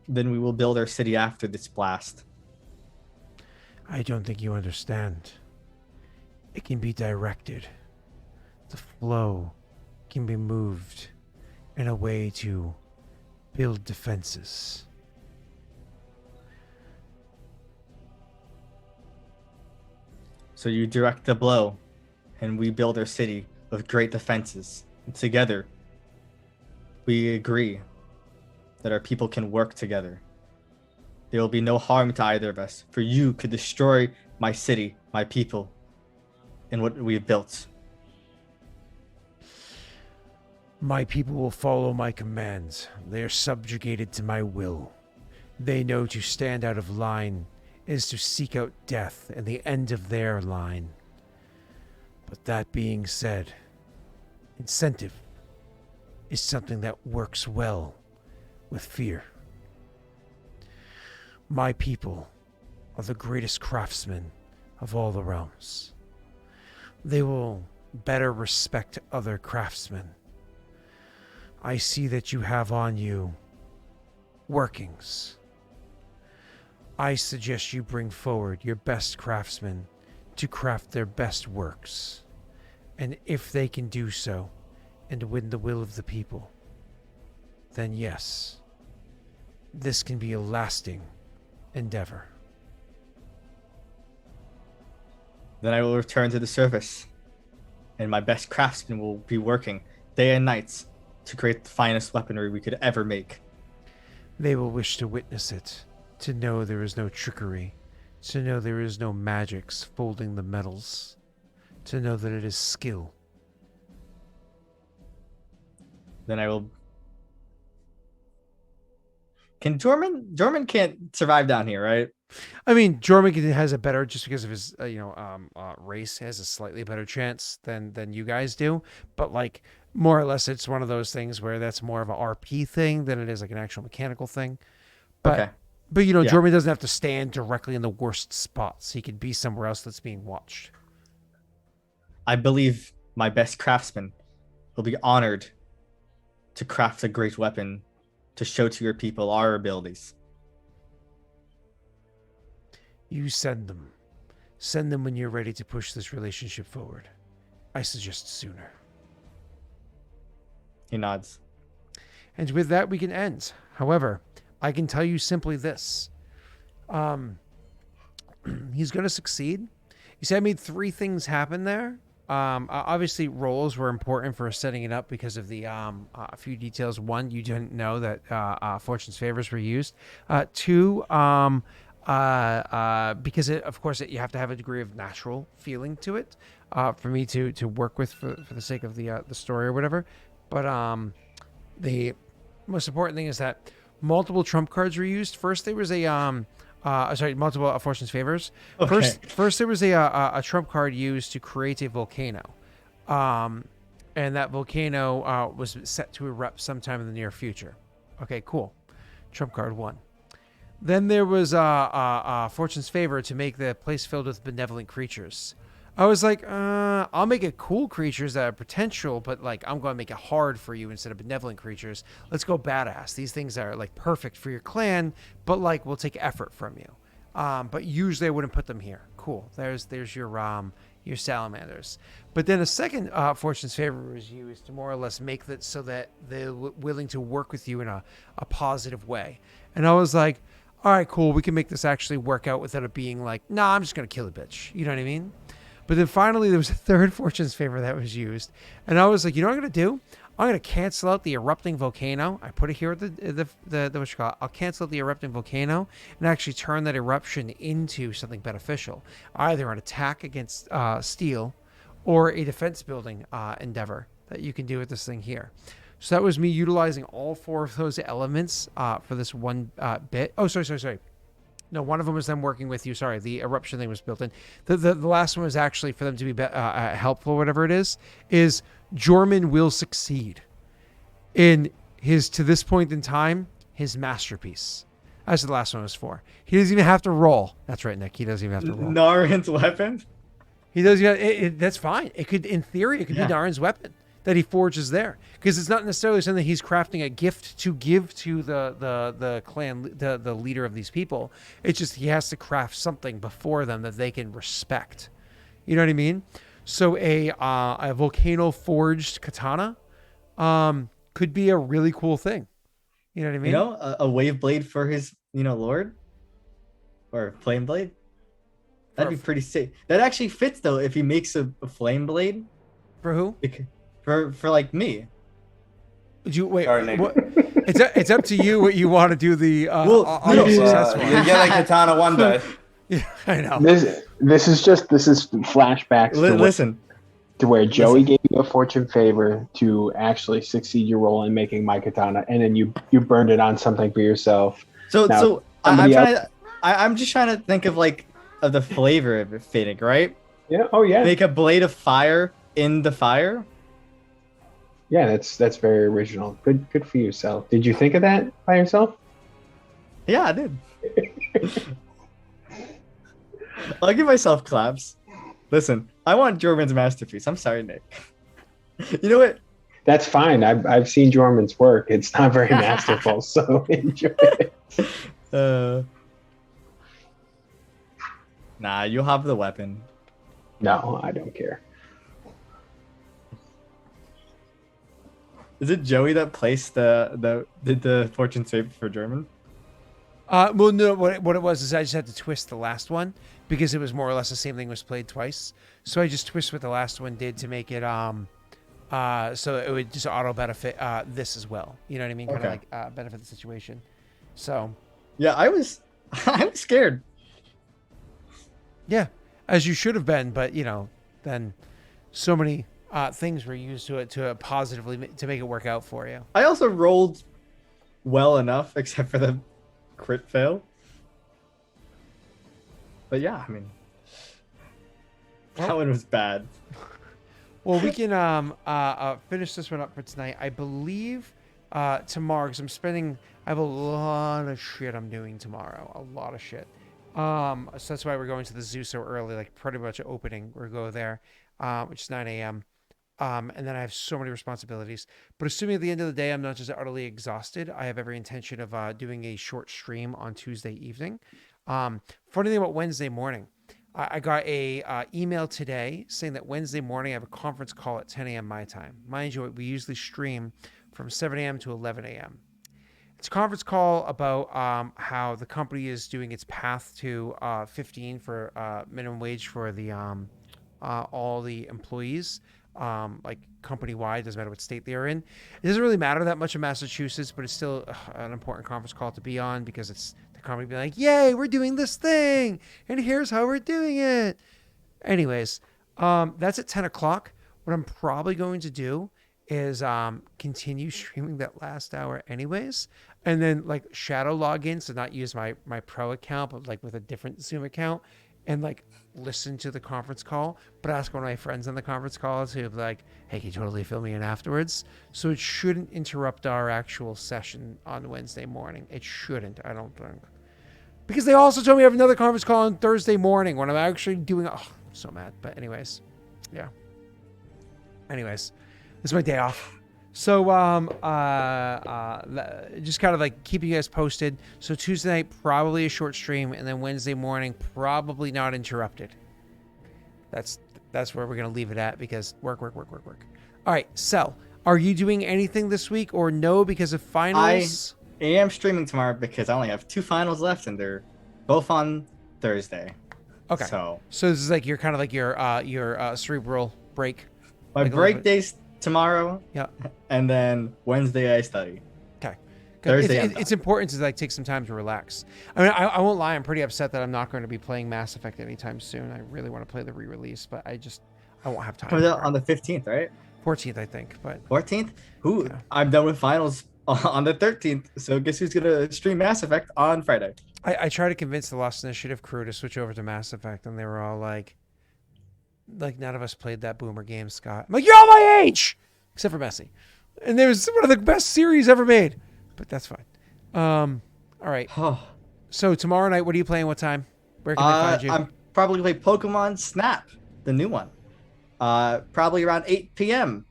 Then we will build our city after this blast. I don't think you understand. It can be directed. The flow can be moved in a way to build defenses. So you direct the blow, and we build our city with great defenses. And together, we agree that our people can work together. There will be no harm to either of us, for you could destroy my city, my people, and what we've built. My people will follow my commands. They are subjugated to my will. They know to stand out of line is to seek out death and the end of their line. But that being said, incentive is something that works well with fear. My people are the greatest craftsmen of all the realms. They will better respect other craftsmen. I see that you have on you workings. I suggest you bring forward your best craftsmen to craft their best works. And if they can do so and win the will of the people, then yes, this can be a lasting endeavor. Then I will return to the surface, and my best craftsmen will be working day and nights to create the finest weaponry we could ever make. They will wish to witness it, to know there is no trickery, to know there is no magics folding the metals, to know that it is skill. Then I will. Can Jorman can't survive down here, right? I mean, Jormik has a better, just because of his, race, has a slightly better chance than you guys do. But like, more or less, it's one of those things where that's more of a RP thing than it is like an actual mechanical thing. But, Okay. but you know, Yeah. Jormik doesn't have to stand directly in the worst spots. He could be somewhere else that's being watched. I believe my best craftsman will be honored to craft a great weapon to show to your people our abilities. You send them. Send them when you're ready to push this relationship forward. I suggest sooner. He nods. And with that, we can end. However, I can tell you simply this. He's going to succeed. You see, I made 3 things happen there. Obviously, roles were important for setting it up because of the a few details. 1, you didn't know that Fortune's Favors were used. 2, because of course you have to have a degree of natural feeling to it for me to work with for the sake of the story or whatever. But the most important thing is that multiple trump cards were used. First, there was a multiple Fortune's Favors. Okay. First there was a trump card used to create a volcano, and that volcano was set to erupt sometime in the near future. Okay, cool. Trump card 1. Then there was Fortune's Favor to make the place filled with benevolent creatures. I was like, I'll make it cool creatures that have potential, but like I'm going to make it hard for you instead of benevolent creatures. Let's go badass. These things are like perfect for your clan, but like will take effort from you. But usually I wouldn't put them here. Cool. There's your salamanders. But then a second Fortune's Favor was used to more or less make that so that they're willing to work with you in a positive way. And I was like, all right, cool. We can make this actually work out without it being like, nah, I'm just going to kill a bitch. You know what I mean? But then finally there was a third Fortune's Favor that was used. And I was like, you know what I'm going to do? I'm going to cancel out the erupting volcano. I put it here at the what you call it. I'll cancel out the erupting volcano and actually turn that eruption into something beneficial. Either an attack against steel or a defense building endeavor that you can do with this thing here. So that was me utilizing all 4 of those elements for this one bit. Oh, sorry. No, one of them was them working with you. Sorry, the eruption thing was built in. The last one was actually for them to be helpful, whatever it is Jorman will succeed in his, to this point in time, his masterpiece. That's what the last one was for. He doesn't even have to roll. That's right, Nick. He doesn't even have to roll. Narin's weapon? He doesn't. That's fine. It could, in theory, it could be Narin's weapon that he forges there, because it's not necessarily something he's crafting a gift to give to the clan, the leader of these people. It's just he has to craft something before them that they can respect. You know what I mean? So a volcano forged katana could be a really cool thing. You know what I mean? You know, a wave blade for his, lord, or flame blade. That'd be pretty sick. That actually fits though if he makes a flame blade. For who? For like me. Would you wait? Sorry, Nick. What, it's up to you what you want to do. The Well, on the successful. You get a katana one day. Yeah, I know. This is flashbacks. To Listen, to where Joey gave you a fortune favor to actually succeed your role in making my katana, and then you burned it on something for yourself. So Now, so I'm somebody trying else- to I'm just trying to think of like of the flavor of it fitting, right? Yeah. Oh yeah. Make a blade of fire in the fire. Yeah. That's very original. Good for yourself. Did you think of that by yourself? Yeah, I did. I'll give myself claps. Listen, I want Jorman's masterpiece. I'm sorry, Nick. You know what? That's fine. I've seen Jorman's work. It's not very masterful, so enjoy it. Nah, you'll have the weapon. No, I don't care. Is it Joey that placed did the fortune save for German? Well, no. What it was is I just had to twist the last one because it was more or less the same thing was played twice. So I just twist what the last one did to make it so it would just auto benefit this as well. You know what I mean? Kind of Okay. like benefit the situation. So Yeah, I was scared. yeah, as you should have been, but then so many things were used to positively to make it work out for you. I also rolled well enough, except for the crit fail. But yeah, I mean, that one was bad. Well, we can finish this one up for tonight. I believe tomorrow, because I have a lot of shit I'm doing tomorrow. A lot of shit. So that's why we're going to the zoo so early, like pretty much opening. We'll go there, which is 9 a.m. And then I have so many responsibilities. But assuming at the end of the day I'm not just utterly exhausted, I have every intention of doing a short stream on Tuesday evening. Funny thing about Wednesday morning, I got a email today saying that Wednesday morning I have a conference call at 10 a.m. my time. Mind you, we usually stream from 7 a.m. to 11 a.m. It's a conference call about how the company is doing its path to 15 for minimum wage for the all the employees, like company-wide. Doesn't matter what state they're in. It doesn't really matter that much in Massachusetts, but it's still an important conference call to be on because it's the company being like, "Yay, we're doing this thing, and here's how we're doing it." Anyways, that's at 10 o'clock. What I'm probably going to do is continue streaming that last hour anyways, and then like shadow log in, so not use my pro account, but like with a different Zoom account, and like listen to the conference call, but ask one of my friends on the conference call to be like, "Hey, can you totally fill me in afterwards?" So it shouldn't interrupt our actual session on Wednesday morning. It shouldn't, I don't think. Because they also told me I have another conference call on Thursday morning when I'm actually doing. Oh, I'm so mad. But anyways, yeah. Anyways, this is my day off. So just kind of like keeping you guys posted. So Tuesday night probably a short stream, and then Wednesday morning probably not interrupted. That's where we're gonna leave it at because work. All right, Sel, are you doing anything this week or no because of finals? I am streaming tomorrow because I only have 2 finals left, and they're both on Thursday. Okay. So this is like your kind of like your cerebral break. my Like a little break bit. day's tomorrow, Yeah. and then Wednesday I study. Okay. Thursday, It's important to like take some time to relax. I mean, I won't lie. I'm pretty upset that I'm not going to be playing Mass Effect anytime soon. I really want to play the re-release, but I won't have time. Comes out on the 15th, right? 14th, I think. But 14th? Ooh, Yeah. I'm done with finals on the 13th. So guess who's gonna stream Mass Effect on Friday? I tried to convince the Lost Initiative crew to switch over to Mass Effect, and they were all like none of us played that boomer game, Scott. I'm like, you're all my age, except for Messi, and it was one of the best series ever made. But that's fine. All right. Oh, So tomorrow night, what are you playing? What time? Where can they find you? I'm probably gonna play Pokemon Snap, the new one. Probably around 8 p.m.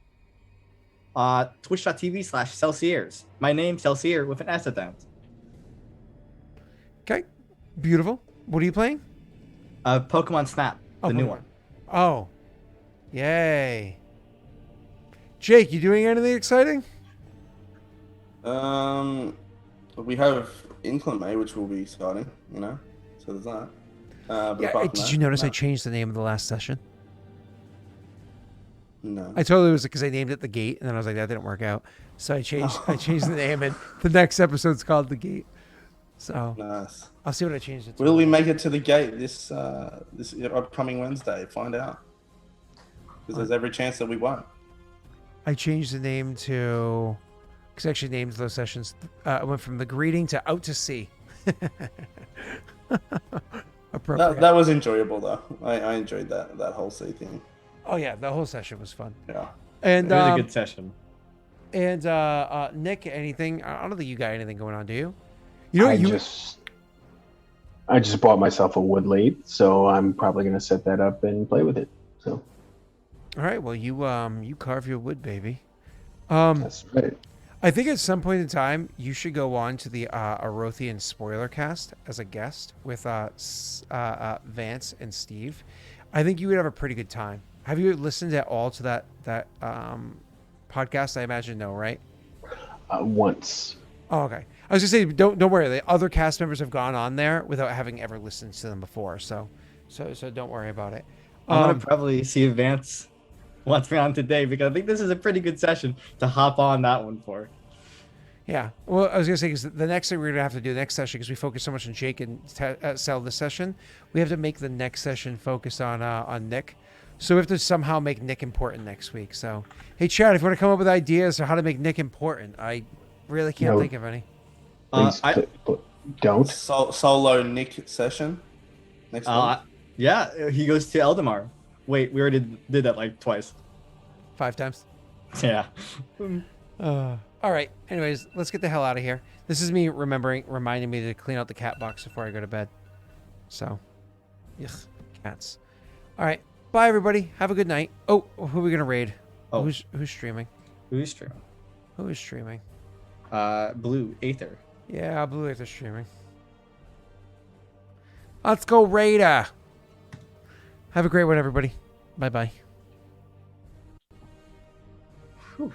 Twitch.tv/Celsiers. My name Celsier with an S at the end. Okay. Beautiful. What are you playing? Pokemon Snap, the new Pokemon. one. Oh. Yay. Jake, you doing anything exciting? We have Inclement May, which will be exciting, so there's that. But Yeah. apart from Did that, you notice I no. changed the name of the last session? No. I totally was because I named it The Gate, and then I was like, that didn't work out. So I changed the name, and the next episode's called The Gate. So Nice. I'll see what I changed it to. Will we make it to the gate this upcoming Wednesday? Find out. because there's every chance that we won't. I changed the name to, because I actually named those sessions. I went from the greeting to out to sea. Appropriate. That was enjoyable though. I enjoyed that whole sea thing. Oh yeah, the whole session was fun. Yeah. And It was a good session. And Nick, anything? I don't think you got anything going on, do you? You know, I just bought myself a wood lathe, so I'm probably gonna set that up and play with it. So all right. Well, you carve your wood, baby. that's right. I think at some point in time you should go on to the Arothian spoiler cast as a guest with Vance and Steve. I think you would have a pretty good time. Have you listened at all to that podcast? I imagine no, right? Once. Oh, okay. I was gonna say don't worry. The other cast members have gone on there without having ever listened to them before, so don't worry about it. I'm gonna probably see if Vance wants me on today because I think this is a pretty good session to hop on that one for. Yeah. Well, I was gonna say because the next thing we're gonna have to do next session, because we focus so much on Jake and Sell this session, we have to make the next session focus on Nick. So we have to somehow make Nick important next week. So hey, Chad, if you want to come up with ideas on how to make Nick important, I really can't think of any. Please don't. Solo Nick session next month. Yeah, he goes to Eldamar. Wait, we already did that like twice. 5 times. Yeah. All right. Anyways, let's get the hell out of here. This is me reminding me to clean out the cat box before I go to bed. So, ugh, cats. All right. Bye, everybody. Have a good night. Oh, who are we gonna raid? Oh. Who's streaming? Who's streaming? Who is streaming? Blue Aether. Yeah, Blue Aether streaming. Let's go, Raider. Have a great one, everybody. Bye-bye. Whew.